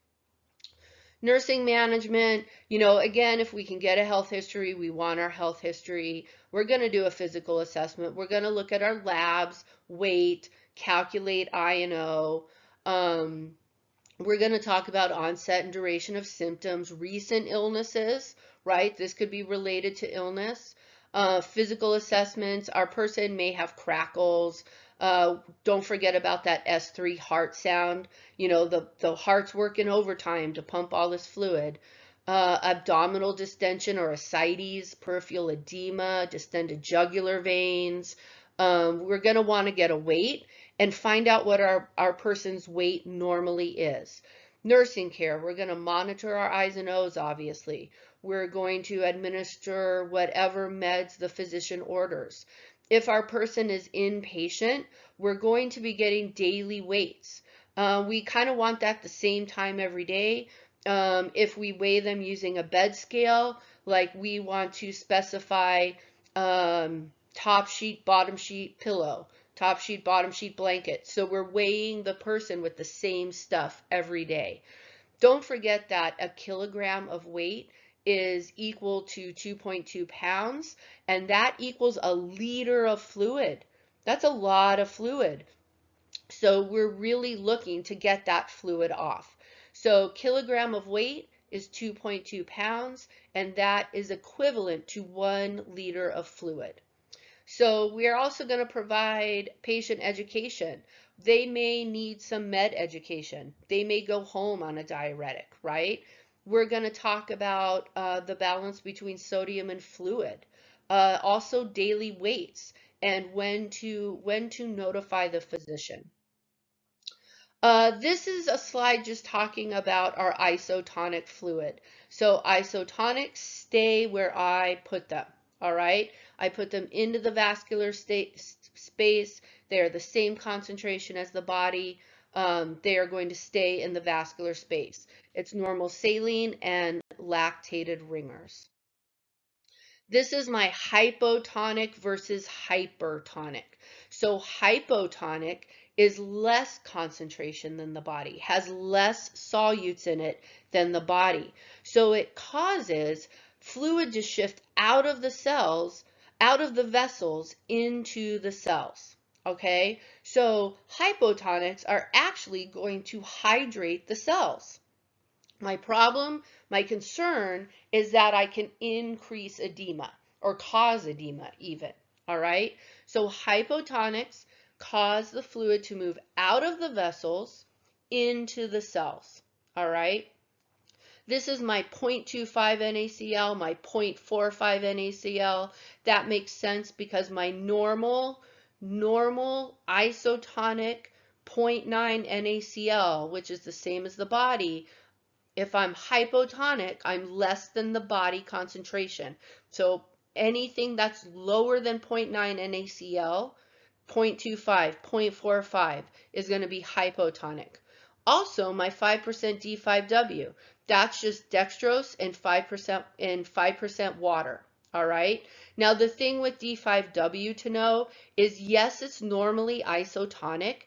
Nursing management, again, if we can get a health history, we want our health history. We're going to do a physical assessment. We're going to look at our labs, weight, calculate I&O. We're going to talk about onset and duration of symptoms, recent illnesses, right? This could be related to illness. Physical assessments, our person may have crackles. Don't forget about that S3 heart sound. The heart's working overtime to pump all this fluid. Abdominal distension or ascites, peripheral edema, distended jugular veins. We're going to want to get a weight and find out what our person's weight normally is. Nursing care, we're going to monitor our I's and O's, obviously. We're going to administer whatever meds the physician orders. If our person is inpatient, we're going to be getting daily weights. We kind of want that the same time every day. If we weigh them using a bed scale, like we want to specify top sheet, bottom sheet, pillow, top sheet, bottom sheet, blanket. So we're weighing the person with the same stuff every day. Don't forget that a kilogram of weight is equal to 2.2 pounds, and that equals a liter of fluid. That's a lot of fluid. So we're really looking to get that fluid off. So kilogram of weight is 2.2 pounds, and that is equivalent to 1 liter of fluid. So we are also going to provide patient education. They may need some med education. They may go home on a diuretic, right? We're going to talk about the balance between sodium and fluid. Also daily weights and when to notify the physician. This is a slide just talking about our isotonic fluid. So isotonics stay where I put them. All right, I put them into the vascular space. They are the same concentration as the body. They are going to stay in the vascular space. It's normal saline and lactated ringers. This is my hypotonic versus hypertonic. So hypotonic is less concentration than the body, has less solutes in it than the body. So it causes fluid to shift out of the cells, out of the vessels into the cells. Okay, so hypotonics are actually going to hydrate the cells. My problem, my concern is that I can increase edema or cause edema even. All right. So hypotonics cause the fluid to move out of the vessels into the cells. All right. This is my 0.25 NaCl, my 0.45 NaCl. That makes sense because my normal isotonic 0.9 NaCl, which is the same as the body, if I'm hypotonic, I'm less than the body concentration. So anything that's lower than 0.9 NaCl, 0.25, 0.45 is going to be hypotonic. Also, my 5% D5W, that's just dextrose and 5% water. All right. Now the thing with D5W to know is yes, it's normally isotonic,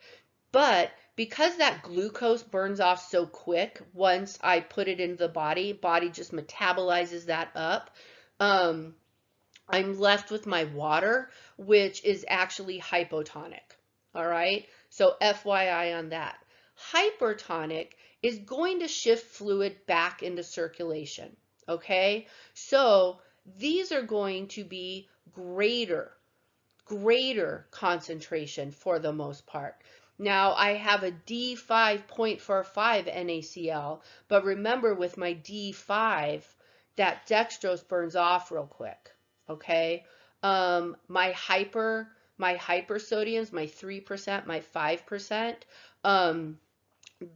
but because that glucose burns off so quick once I put it into the body just metabolizes that up. I'm left with my water, which is actually hypotonic. All right, so FYI on that. Hypertonic is going to shift fluid back into circulation. Okay, so these are going to be greater concentration for the most part. Now I have a D5.45 NaCl, but remember with my D5, that dextrose burns off real quick. Okay, my hyper sodiums, my 3%, my 5%,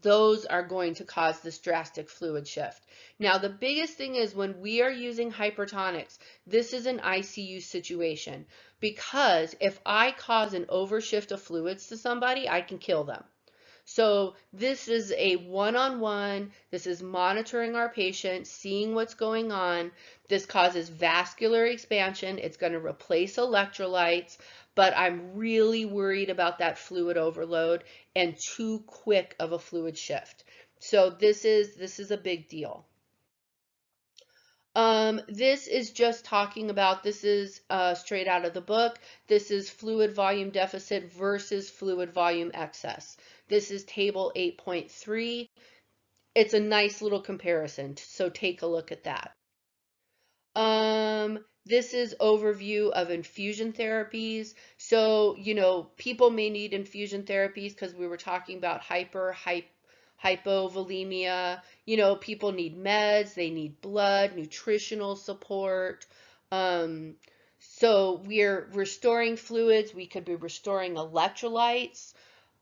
those are going to cause this drastic fluid shift. Now, the biggest thing is when we are using hypertonics, this is an ICU situation because if I cause an overshift of fluids to somebody, I can kill them. So this is a one-on-one, this is monitoring our patient, seeing what's going on. This causes vascular expansion. It's going to replace electrolytes, but I'm really worried about that fluid overload and too quick of a fluid shift. So this is a big deal. This is just talking about, this is straight out of the book. This is fluid volume deficit versus fluid volume excess. This is table 8.3. It's a nice little comparison, so take a look at that. This is overview of infusion therapies. So, people may need infusion therapies because we were talking about hypovolemia. People need meds, they need blood, nutritional support. So we're restoring fluids. We could be restoring electrolytes.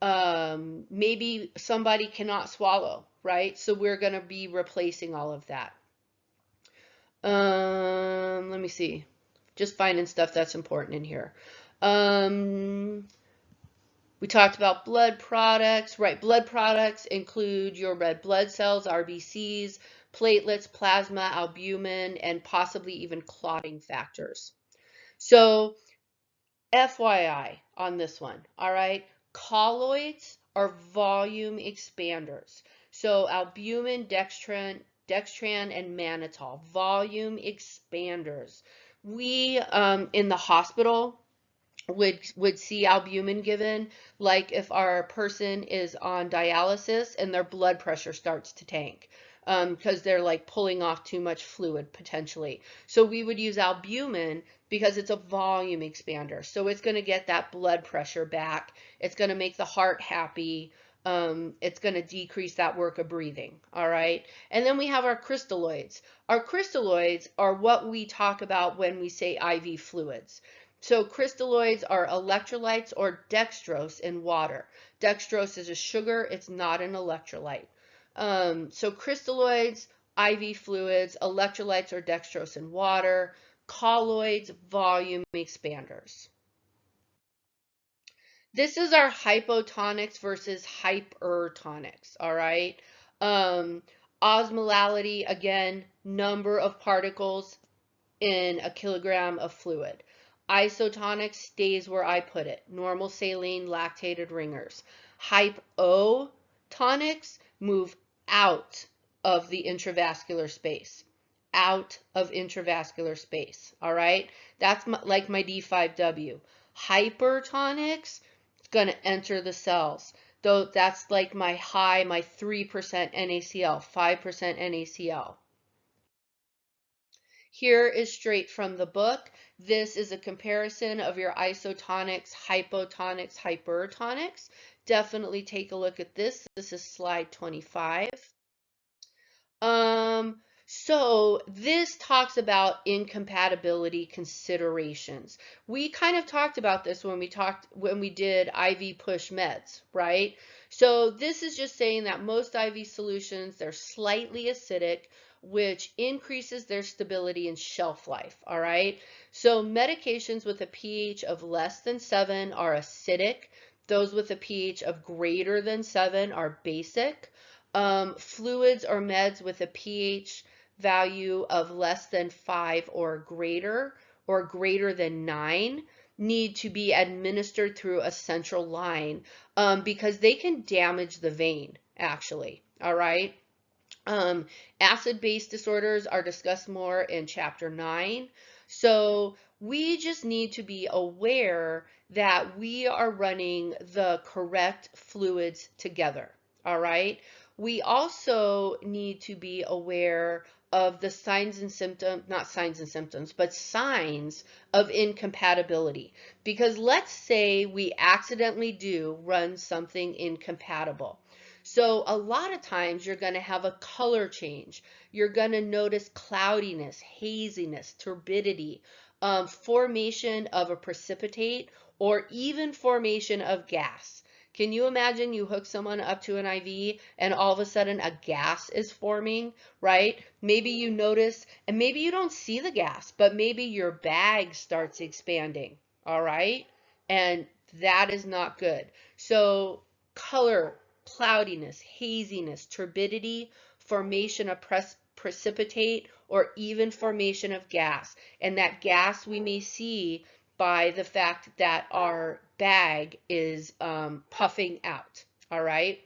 Maybe somebody cannot swallow, right? So we're going to be replacing all of that. Let me see. Just finding stuff that's important in here. We talked about blood products, right? Blood products include your red blood cells, RBCs, platelets, plasma, albumin, and possibly even clotting factors. So FYI on this one, all right? Colloids are volume expanders. So albumin, dextran, and mannitol, volume expanders. We, in the hospital, would see albumin given, like if our person is on dialysis and their blood pressure starts to tank because they're like pulling off too much fluid potentially. So we would use albumin because it's a volume expander. So it's going to get that blood pressure back. It's going to make the heart happy. It's going to decrease that work of breathing. All right. And then we have our crystalloids. Our crystalloids are what we talk about when we say IV fluids. So crystalloids are electrolytes or dextrose in water. Dextrose is a sugar, it's not an electrolyte. So crystalloids, IV fluids, electrolytes or dextrose in water, colloids, volume expanders. This is our hypotonics versus hypertonics, all right? Osmolality, again, number of particles in a kilogram of fluid. Isotonic stays where I put it. Normal saline, lactated ringers. Hypotonics move out of the intravascular space. Out of intravascular space. All right? That's like my D5W. Hypertonics, it's going to enter the cells. Though that's like my high, my 3% NaCl, 5% NaCl. Here is straight from the book. This is a comparison of your isotonics, hypotonics, hypertonics. Definitely take a look at this. This is slide 25. Um, so this talks about incompatibility considerations. We kind of talked about this when we did IV push meds, right? So this is just saying that most IV solutions, they're slightly acidic, which increases their stability and shelf life, all right? So medications with a pH of less than 7 are acidic. Those with a pH of greater than 7 are basic. Fluids or meds with a pH value of less than 5 or greater than 9 need to be administered through a central line because they can damage the vein, actually. All right. Acid-base disorders are discussed more in chapter 9. So we just need to be aware that we are running the correct fluids together. All right. We also need to be aware of the signs and symptoms, not signs and symptoms, but signs of incompatibility. Because let's say we accidentally do run something incompatible. So a lot of times you're going to have a color change. You're going to notice cloudiness, haziness, turbidity, formation of a precipitate, or even formation of gas. Can you imagine you hook someone up to an IV and all of a sudden a gas is forming, right? Maybe you notice, and maybe you don't see the gas, but maybe your bag starts expanding, all right? And that is not good. So color, cloudiness, haziness, turbidity, formation of precipitate, or even formation of gas. And that gas we may see by the fact that our bag is puffing out. All right.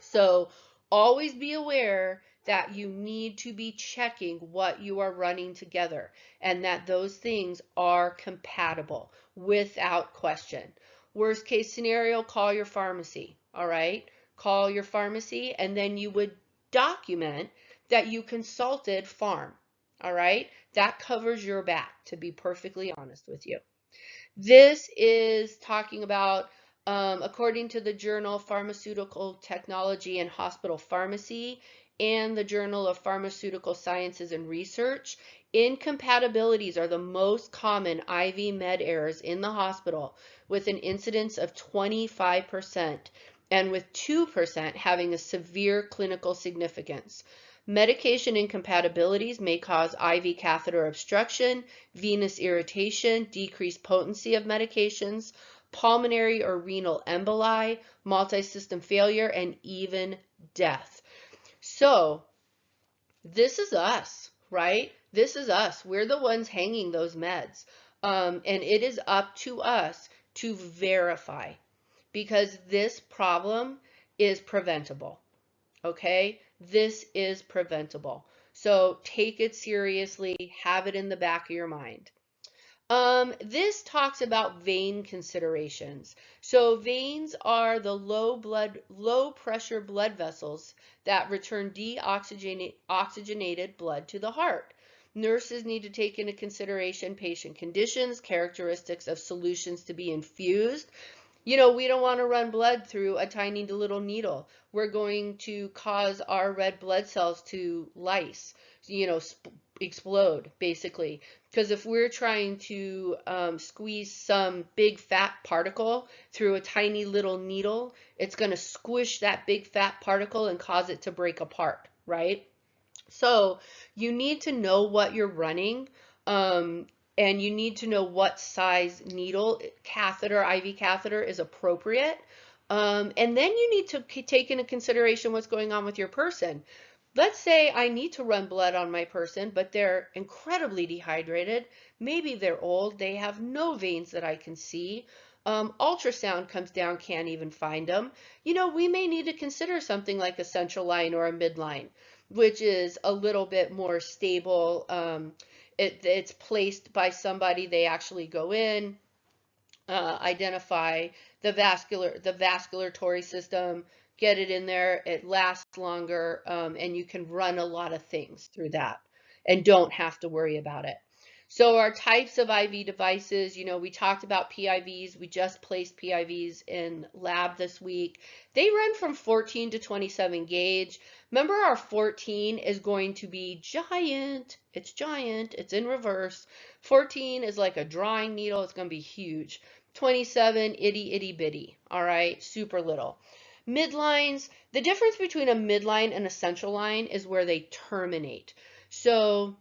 So always be aware that you need to be checking what you are running together and that those things are compatible without question. Worst case scenario, call your pharmacy. All right. Call your pharmacy and then you would document that you consulted pharm. All right. That covers your back, to be perfectly honest with you. This is talking about, according to the journal Pharmaceutical Technology and Hospital Pharmacy and the Journal of Pharmaceutical Sciences and Research, incompatibilities are the most common IV med errors in the hospital, with an incidence of 25% and with 2% having a severe clinical significance. Medication incompatibilities may cause IV catheter obstruction, venous irritation, decreased potency of medications, pulmonary or renal emboli, multi-system failure, and even death. So this is us, right? This is us. We're the ones hanging those meds. And it is up to us to verify because this problem is preventable. Okay, this is preventable. So take it seriously, have it in the back of your mind. This talks about vein considerations. So veins are the low pressure blood vessels that return deoxygenated blood to the heart. Nurses need to take into consideration patient conditions, characteristics of solutions to be infused. You know, we don't want to run blood through a tiny little needle. We're going to cause our red blood cells to lyse, explode, basically. Because if we're trying to squeeze some big fat particle through a tiny little needle, it's going to squish that big fat particle and cause it to break apart, right? So you need to know what you're running. And you need to know what size needle, catheter, IV catheter is appropriate. And then you need to take into consideration what's going on with your person. Let's say I need to run blood on my person, but they're incredibly dehydrated. Maybe they're old. They have no veins that I can see. Ultrasound comes down, can't even find them. We may need to consider something like a central line or a midline, which is a little bit more stable. It's placed by somebody. They actually go in. identify the vasculatory system, get it in there, it lasts longer, and you can run a lot of things through that and don't have to worry about it. So our types of IV devices, we talked about PIVs. We just placed PIVs in lab this week. They run from 14 to 27 gauge. Remember, our 14 is going to be giant. It's giant. It's in reverse. 14 is like a drawing needle. It's going to be huge. 27, itty bitty. All right, super little. Midlines, the difference between a midline and a central line is where they terminate. So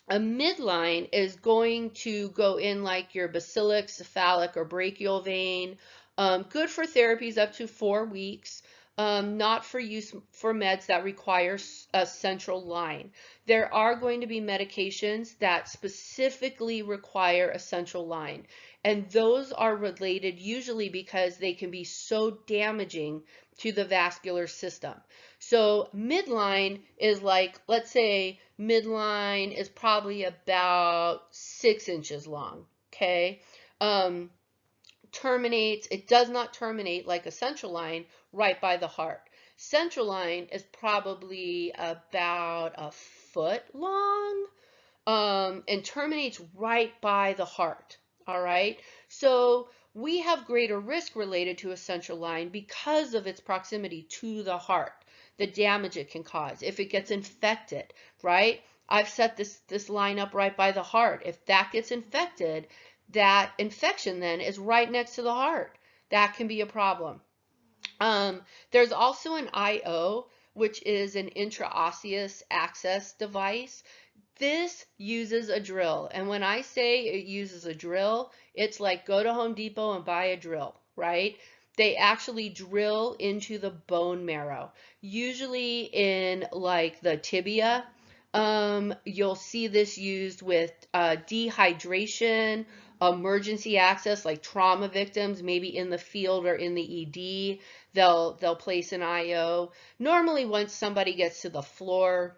a midline is going to go in like your basilic, cephalic, or brachial vein. Good for therapies up to 4 weeks. Not for use for meds that require a central line. There are going to be medications that specifically require a central line, and those are related usually because they can be so damaging to the vascular system. So midline is like, let's say midline is probably about 6 inches long, okay? Terminates, it does not terminate like a central line right by the heart. Central line is probably about a foot long, and terminates right by the heart, all right? So we have greater risk related to a central line because of its proximity to the heart, the damage it can cause if it gets infected, right? I've set this line up right by the heart. If that gets infected, that infection then is right next to the heart. That can be a problem. There's also an IO, which is an intraosseous access device. This uses a drill, and when I say it uses a drill, it's like go to Home Depot and buy a drill, right? They actually drill into the bone marrow, usually in like the tibia. You'll see this used with dehydration, emergency access, like trauma victims, maybe in the field or in the ED. They'll place an IO. Normally, once somebody gets to the floor,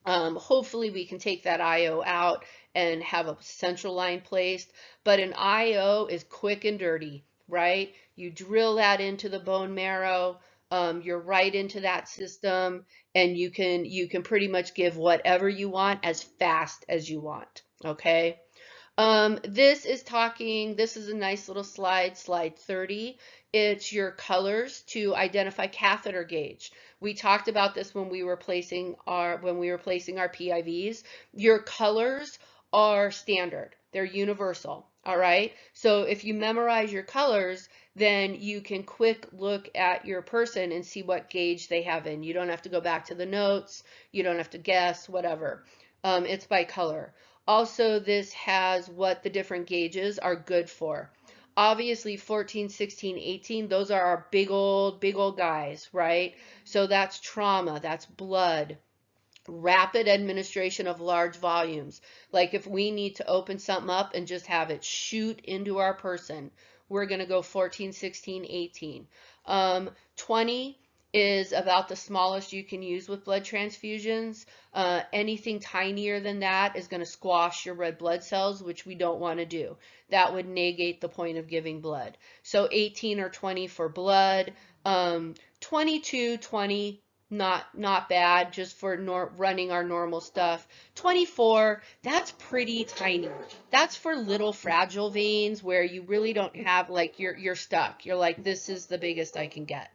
hopefully we can take that IO out and have a central line placed, but an IO is quick and dirty, right? You drill that into the bone marrow, you're right into that system, and you can pretty much give whatever you want as fast as you want, okay? This is a nice little slide 30. It's your colors to identify catheter gauge. We talked about this when we were placing our PIVs. Your colors are standard. They're universal, all right? So if you memorize your colors, then you can quick look at your person and see what gauge they have in. You don't have to go back to the notes. You don't have to guess, whatever. It's by color. Also, this has what the different gauges are good for. Obviously, 14, 16, 18, those are our big old guys, right? So that's trauma, that's blood, rapid administration of large volumes. Like if we need to open something up and just have it shoot into our person, we're going to go 14, 16, 18. 20 is about the smallest you can use with blood transfusions. Anything tinier than that is going to squash your red blood cells, which we don't want to do. That would negate the point of giving blood. So 18 or 20 for blood. 22, 20, not bad, just for running our normal stuff. 24, that's pretty tiny. That's for little fragile veins where you really don't have, like, you're stuck. You're like, this is the biggest I can get.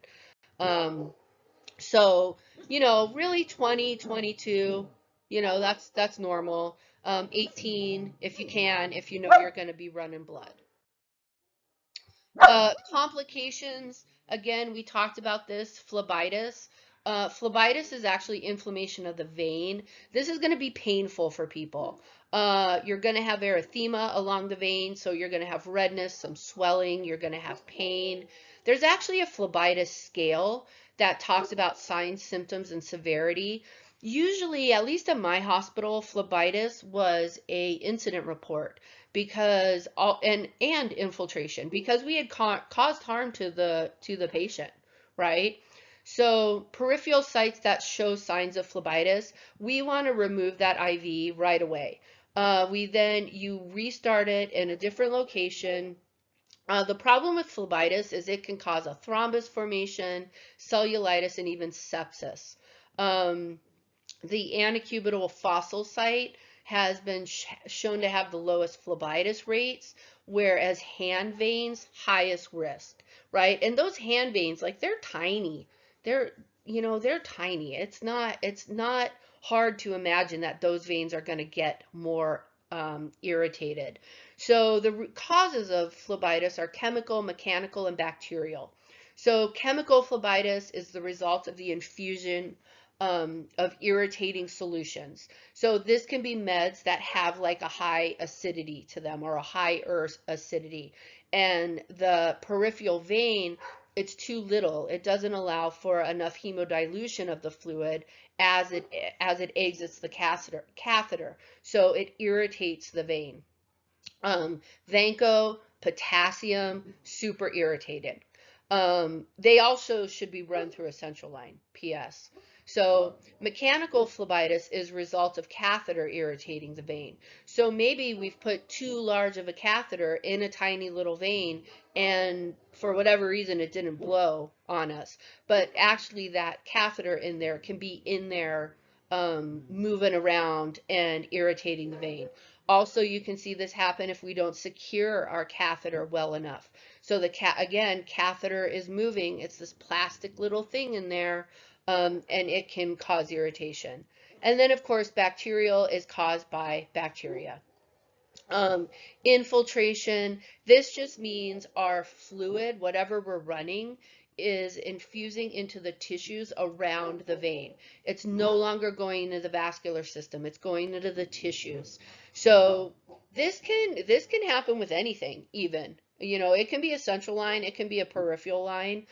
So, really 20, 22, that's normal. 18, if you can, if you know you're going to be running blood. Complications, again, we talked about this, phlebitis. Phlebitis is actually inflammation of the vein. This is going to be painful for people. You're going to have erythema along the vein, so you're going to have redness, some swelling, you're going to have pain. There's actually a phlebitis scale that talks about signs, symptoms, and severity. Usually, at least at my hospital, phlebitis was a incident report because and infiltration because we had caused harm to the patient, right? So peripheral sites that show signs of phlebitis, we want to remove that IV right away. You restart it in a different location. The problem with phlebitis is it can cause a thrombus formation, cellulitis, and even sepsis. Um, the antecubital fossil site has been shown to have the lowest phlebitis rates, whereas hand veins, highest risk, right? And those hand veins, like they're tiny. They're, they're tiny. It's not hard to imagine that those veins are going to get more irritated. So the causes of phlebitis are chemical, mechanical, and bacterial. So chemical phlebitis is the result of the infusion of irritating solutions. So this can be meds that have like a high acidity to them or a high acidity. And the peripheral vein, it's too little. It doesn't allow for enough hemodilution of the fluid as it exits the catheter. So it irritates the vein. Vanco, potassium, super irritated. They also should be run through a central line, PS. So mechanical phlebitis is a result of catheter irritating the vein. So maybe we've put too large of a catheter in a tiny little vein, and for whatever reason it didn't blow on us. But actually that catheter in there can be in there moving around and irritating the vein. Also, you can see this happen if we don't secure our catheter well enough. So again, catheter is moving. It's this plastic little thing in there, and it can cause irritation. And then, of course, bacterial is caused by bacteria. Infiltration, this just means our fluid, whatever we're running, is infusing into the tissues around the vein. It's no longer going into the vascular system, it's going into the tissues. So this can happen with anything, even. It can be a central line, it can be a peripheral line.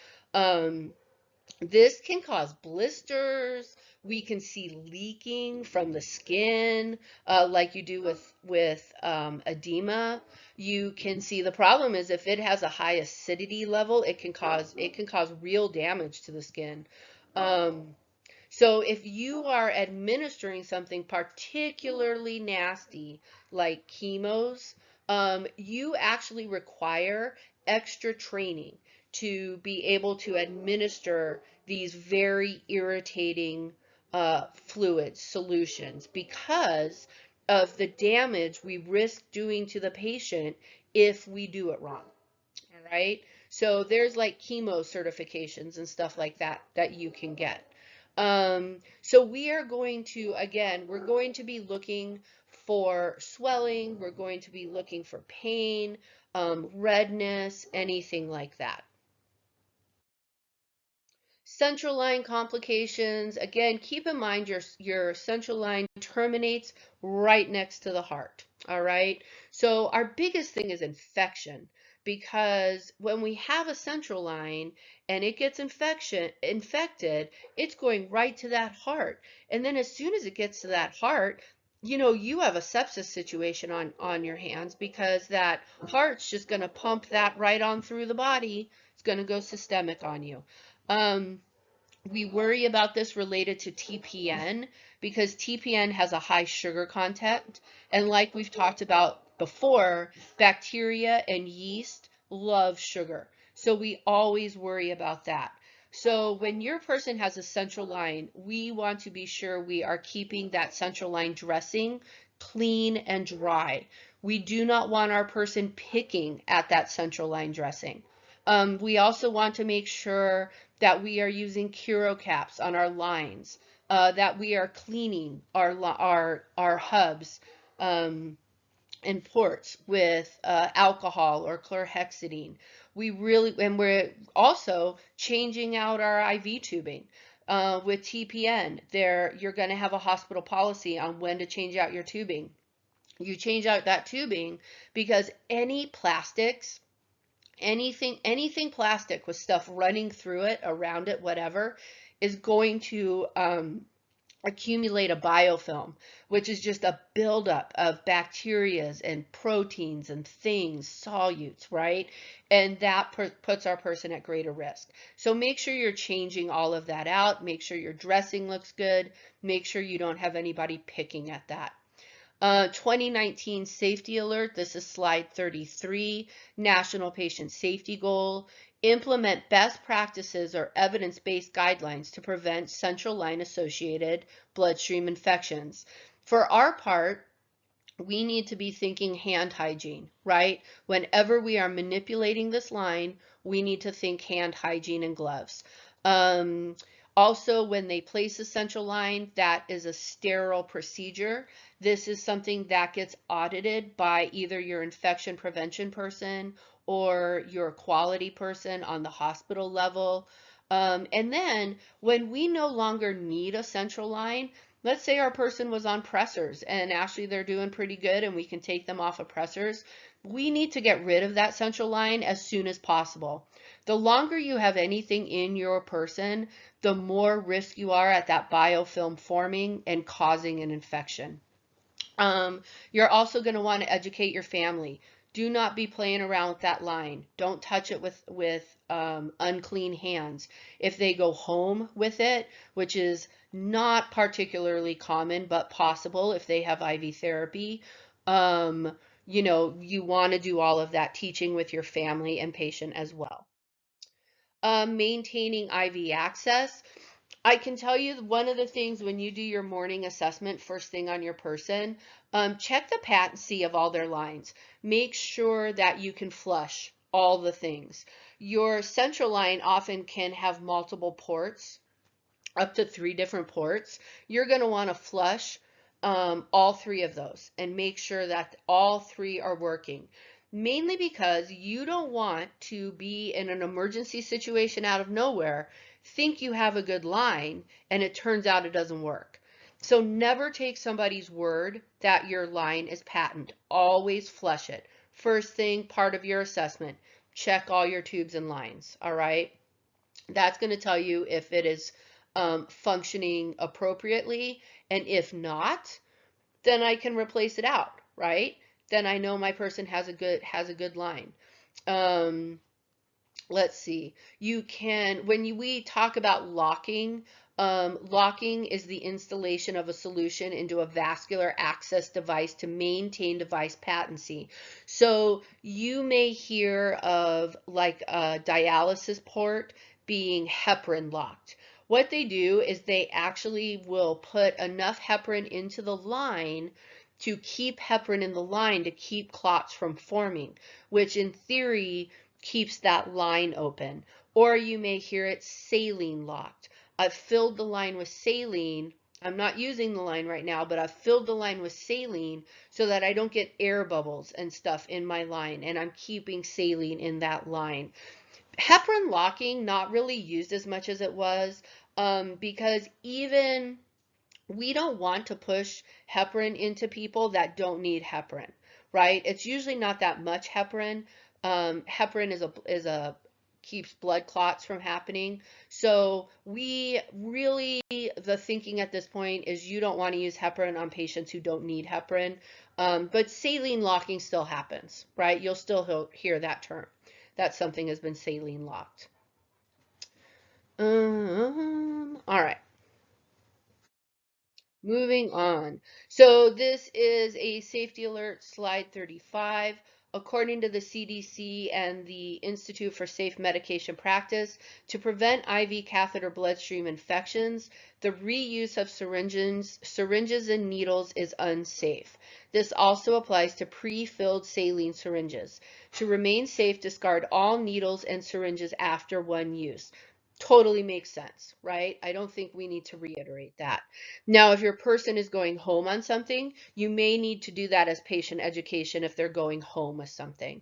This can cause blisters. We can see leaking from the skin, like you do with edema. You can see the problem is if it has a high acidity level, it can cause real damage to the skin. So if you are administering something particularly nasty like chemos, you actually require extra training to be able to administer these very irritating fluids, solutions, because of the damage we risk doing to the patient if we do it wrong. All right. So there's like chemo certifications and stuff like that that you can get. So we are going to, again, we're going to be looking for swelling, we're going to be looking for pain, redness, anything like that. Central line complications, again, keep in mind your central line terminates right next to the heart, all right? So our biggest thing is infection, because when we have a central line and it gets infected, it's going right to that heart. And then as soon as it gets to that heart, you have a sepsis situation on your hands, because that heart's just going to pump that right on through the body. It's going to go systemic on you. We worry about this related to TPN, because TPN has a high sugar content. And like we've talked about before, bacteria and yeast love sugar. So we always worry about that. So when your person has a central line, we want to be sure we are keeping that central line dressing clean and dry. We do not want our person picking at that central line dressing. We also want to make sure that we are using Curo caps on our lines, that we are cleaning our hubs and ports with alcohol or chlorhexidine. And we're also changing out our IV tubing. With TPN, you're going to have a hospital policy on when to change out your tubing. You change out that tubing because any plastics, anything plastic with stuff running through it, around it, whatever, is going to accumulate a biofilm, which is just a buildup of bacterias and proteins and things, solutes, right? And that puts our person at greater risk. So make sure you're changing all of that out. Make sure your dressing looks good. Make sure you don't have anybody picking at that. 2019 safety alert, this is slide 33, National Patient Safety Goal. Implement best practices or evidence-based guidelines to prevent central line associated bloodstream infections. For our part, we need to be thinking hand hygiene, right? Whenever we are manipulating this line, we need to think hand hygiene and gloves. Um, Also, when they place a central line, that is a sterile procedure. This is something that gets audited by either your infection prevention person or your quality person on the hospital level. And then when we no longer need a central line, let's say our person was on pressors and actually they're doing pretty good and we can take them off of pressors. We need to get rid of that central line as soon as possible. The longer you have anything in your person, the more risk you are at that biofilm forming and causing an infection. You're also going to want to educate your family. Do not be playing around with that line. Don't touch it with unclean hands. If they go home with it, which is not particularly common, but possible if they have IV therapy, you know, you want to do all of that teaching with your family and patient as well. Maintaining IV access. I can tell you one of the things when you do your morning assessment first thing on your person, check the patency of all their lines. Make sure that you can flush all the things. Your central line often can have multiple ports, up to 3 different ports. You're going to want to flush all 3 of those and make sure that all 3 are working. Mainly because you don't want to be in an emergency situation out of nowhere, think you have a good line, and it turns out it doesn't work. So never take somebody's word that your line is patent. Always flush it. First thing, part of your assessment, check all your tubes and lines, all right? That's going to tell you if it is functioning appropriately, and if not, then I can replace it out, right? Then I know my person has a good line. Let's see. You can, we talk about locking, locking is the installation of a solution into a vascular access device to maintain device patency. So you may hear of like a dialysis port being heparin locked. What they do is they actually will put enough heparin into the line to keep heparin in the line to keep clots from forming, which in theory keeps that line open. Or you may hear it saline locked. I've filled the line with saline. I'm not using the line right now, but I've filled the line with saline so that I don't get air bubbles and stuff in my line, and I'm keeping saline in that line. Heparin locking, not really used as much as it was, because even we don't want to push heparin into people that don't need heparin, right? It's usually not that much heparin. Heparin is a keeps blood clots from happening. So we really, the thinking at this point is you don't want to use heparin on patients who don't need heparin. But saline locking still happens, right? You'll still hear that term, that something has been saline locked. All right. Moving on. So this is a safety alert, slide 35. According to the CDC and the Institute for Safe Medication Practice, to prevent IV catheter bloodstream infections, the reuse of syringes and needles is unsafe. This also applies to pre-filled saline syringes. To remain safe, discard all needles and syringes after one use. Totally makes sense, right? I don't think we need to reiterate that. Now, if your person is going home on something, you may need to do that as patient education if they're going home with something.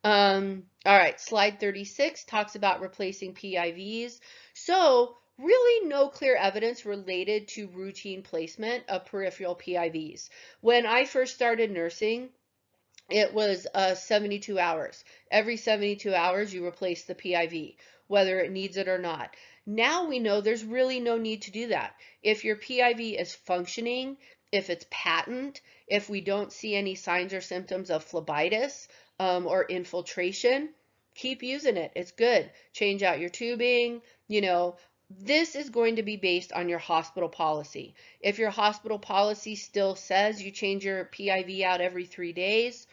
All right, slide 36 talks about replacing PIVs. So really no clear evidence related to routine placement of peripheral PIVs. When I first started nursing, it was 72 hours. Every 72 hours, you replace the PIV, whether it needs it or not. Now we know there's really no need to do that. If your PIV is functioning, if it's patent, if we don't see any signs or symptoms of phlebitis or infiltration, keep using it. It's good. Change out your tubing, you know, this is going to be based on your hospital policy. If your hospital policy still says you change your PIV out every 3 days,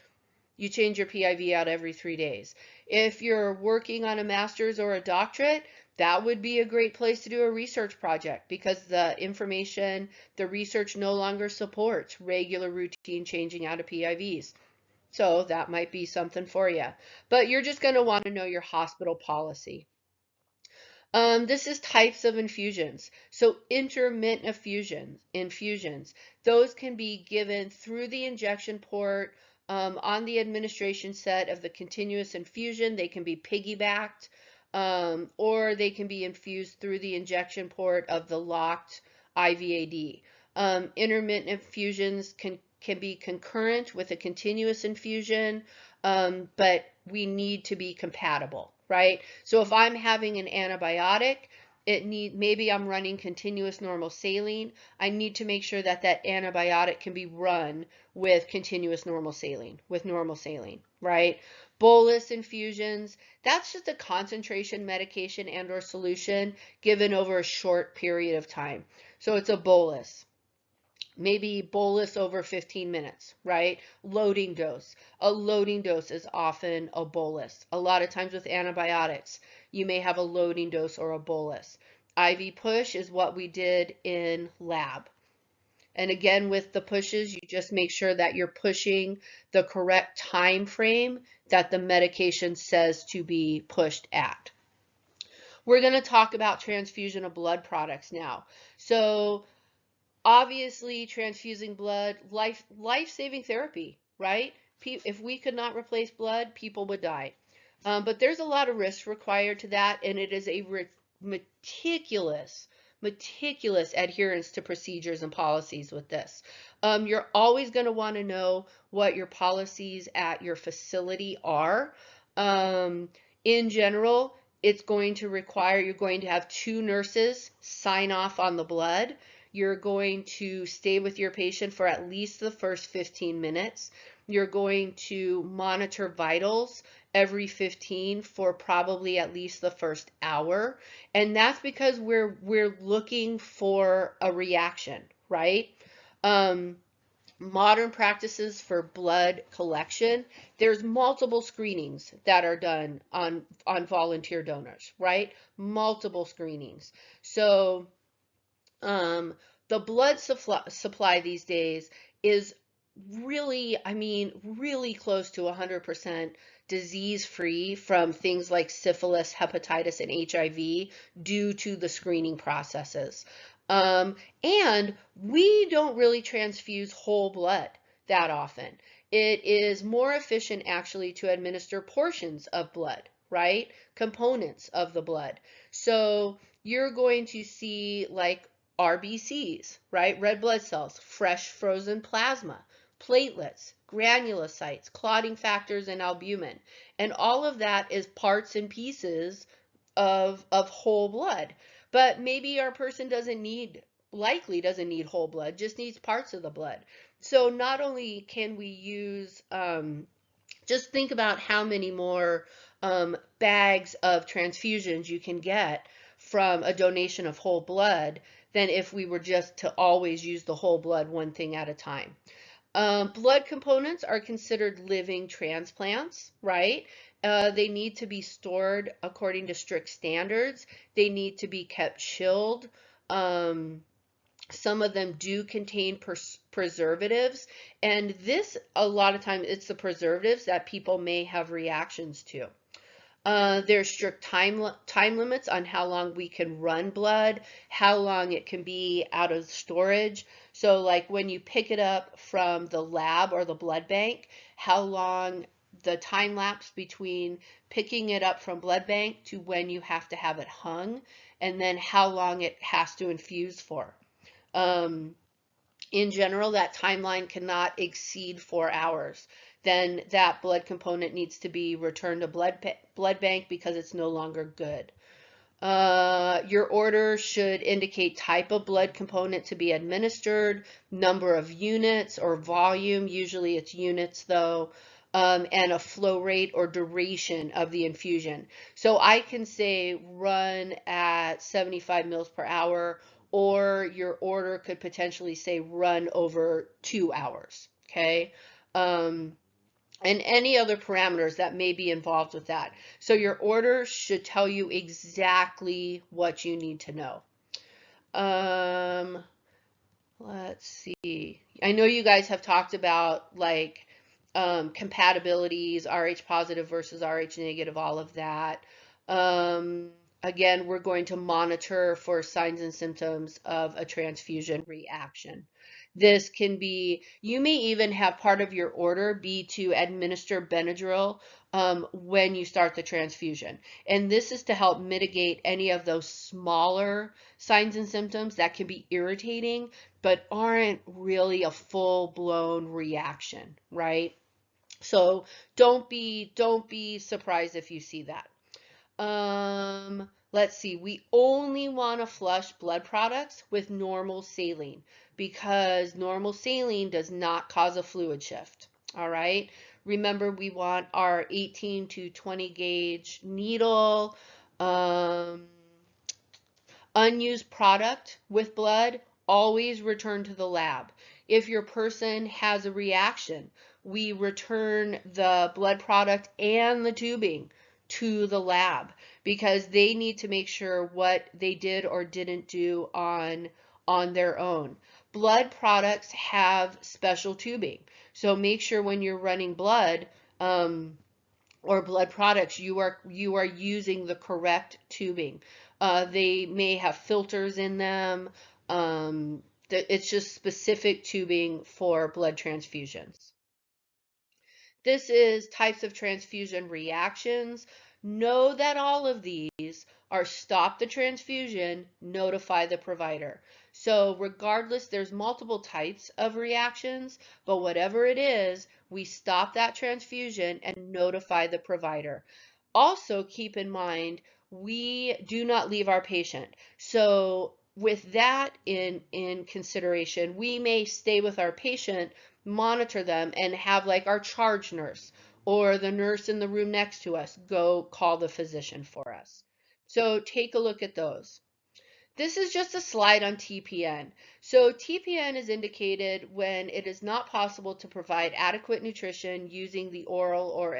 you change your PIV out every 3 days. If you're working on a master's or a doctorate, that would be a great place to do a research project because the information, the research no longer supports regular routine changing out of PIVs. So that might be something for you. But you're just going to want to know your hospital policy. This is types of infusions. So intermittent infusions, those can be given through the injection port on the administration set of the continuous infusion. They can be piggybacked or they can be infused through the injection port of the locked IVAD. Intermittent infusions can be concurrent with a continuous infusion, but we need to be compatible, right? So if I'm having an antibiotic, maybe I'm running continuous normal saline. I need to make sure that that antibiotic can be run with continuous normal saline, right? Bolus infusions, that's just a concentration medication and or solution given over a short period of time. So it's a bolus. Maybe bolus over 15 minutes, right? Loading dose. A loading dose is often a bolus. A lot of times with antibiotics, you may have a loading dose or a bolus. IV push is what we did in lab. And again, with the pushes, you just make sure that you're pushing the correct time frame that the medication says to be pushed at. We're going to talk about transfusion of blood products now. So obviously, transfusing blood, life-saving therapy, right? If we could not replace blood, people would die. But there's a lot of risks required to that, and it is a meticulous adherence to procedures and policies with this. You're always going to want to know what your policies at your facility are. In general, it's going to require, you're going to have 2 nurses sign off on the blood. You're going to stay with your patient for at least the first 15 minutes. You're going to monitor vitals every 15 for probably at least the first hour. And that's because we're looking for a reaction, right? Modern practices for blood collection, there's multiple screenings that are done on volunteer donors, right? Multiple screenings. So the blood supply these days is really, really close to 100% disease-free from things like syphilis, hepatitis, and HIV due to the screening processes. And we don't really transfuse whole blood that often. It is more efficient actually to administer portions of blood, right? Components of the blood. So you're going to see like RBCs, right? Red blood cells, fresh frozen plasma, platelets, granulocytes, clotting factors, and albumin. And all of that is parts and pieces of whole blood. But maybe our person likely doesn't need whole blood, just needs parts of the blood. So not only can we use, just think about how many more bags of transfusions you can get from a donation of whole blood than if we were just to always use the whole blood one thing at a time. Blood components are considered living transplants, right? They need to be stored according to strict standards. They need to be kept chilled. Some of them do contain preservatives, and this, a lot of times, it's the preservatives that people may have reactions to. There's strict time limits on how long we can run blood, how long it can be out of storage. So like when you pick it up from the lab or the blood bank, how long the time lapse between picking it up from blood bank to when you have to have it hung, and then how long it has to infuse for. In general, that timeline cannot exceed 4 hours. Then that blood component needs to be returned to blood bank because it's no longer good. Your order should indicate type of blood component to be administered, number of units or volume, usually it's units though, and a flow rate or duration of the infusion. So I can say run at 75 mils per hour, or your order could potentially say run over 2 hours, okay? And any other parameters that may be involved with that. So your order should tell you exactly what you need to know. Let's see. I know you guys have talked about like compatibilities, Rh positive versus Rh negative, all of that. Um, Again, we're going to monitor for signs and symptoms of a transfusion reaction. This can be, you may even have part of your order be to administer Benadryl when you start the transfusion. And this is to help mitigate any of those smaller signs and symptoms that can be irritating but aren't really a full-blown reaction, right? So don't be surprised if you see that. Let's see. We only want to flush blood products with normal saline because normal saline does not cause a fluid shift. All right. Remember, we want our 18 to 20 gauge needle. Um, Unused product with blood, always return to the lab. If your person has a reaction, we return the blood product and the tubing to the lab because they need to make sure what they did or didn't do on their own. Blood products have special tubing. So make sure when you're running blood, or blood products, you are using the correct tubing. They may have filters in them. It's just specific tubing for blood transfusions. This is types of transfusion reactions. Know that all of these are stop the transfusion, notify the provider. So regardless, there's multiple types of reactions, but whatever it is, we stop that transfusion and notify the provider. Also keep in mind, we do not leave our patient. So with that in consideration, we may stay with our patient, monitor them, and have like our charge nurse or the nurse in the room next to us go call the physician for us. So take a look at those. This is just a slide on TPN. So TPN is indicated when it is not possible to provide adequate nutrition using the oral or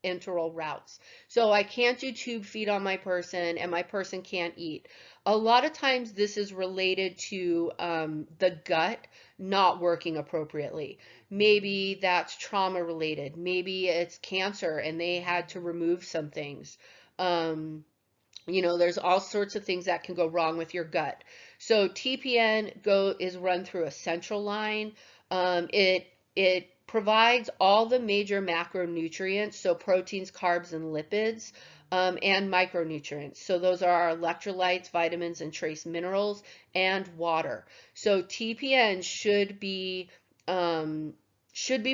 enteral routes. So I can't do tube feed on my person and my person can't eat. A lot of times this is related to the gut not working appropriately. Maybe that's trauma related. Maybe it's cancer and they had to remove some things. There's all sorts of things that can go wrong with your gut. So TPN is run through a central line. It provides all the major macronutrients, so proteins, carbs, and lipids, and micronutrients. So those are our electrolytes, vitamins, and trace minerals, and water. So TPN should be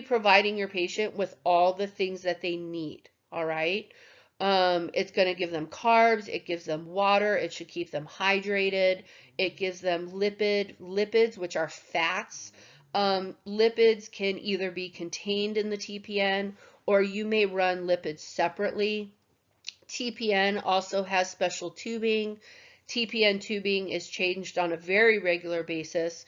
providing your patient with all the things that they need. All right. It's going to give them carbs, it gives them water, it should keep them hydrated, it gives them lipids, which are fats. Lipids can either be contained in the TPN or you may run lipids separately. TPN also has special tubing. TPN tubing is changed on a very regular basis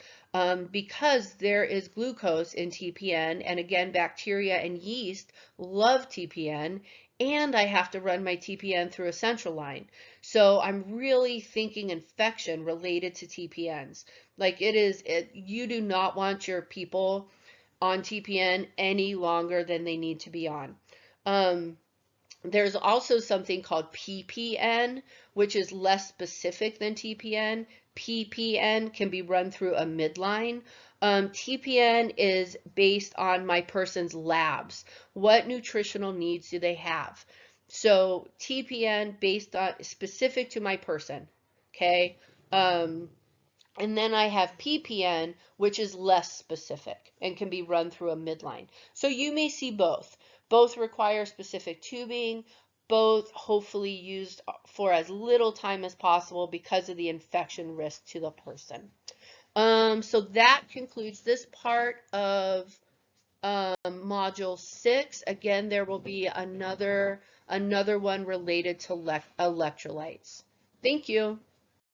because there is glucose in TPN, and again, bacteria and yeast love TPN, and I have to run my TPN through a central line. So I'm really thinking infection related to TPNs. Like you do not want your people on TPN any longer than they need to be on. There's also something called PPN, which is less specific than TPN. PPN can be run through a midline. TPN is based on my person's labs. What nutritional needs do they have? So TPN based on specific to my person, okay? And then I have PPN, which is less specific and can be run through a midline. So you may see both. Both require specific tubing, both hopefully used for as little time as possible because of the infection risk to the person. So that concludes this part of Module 6, again, there will be another one related to electrolytes. Thank you.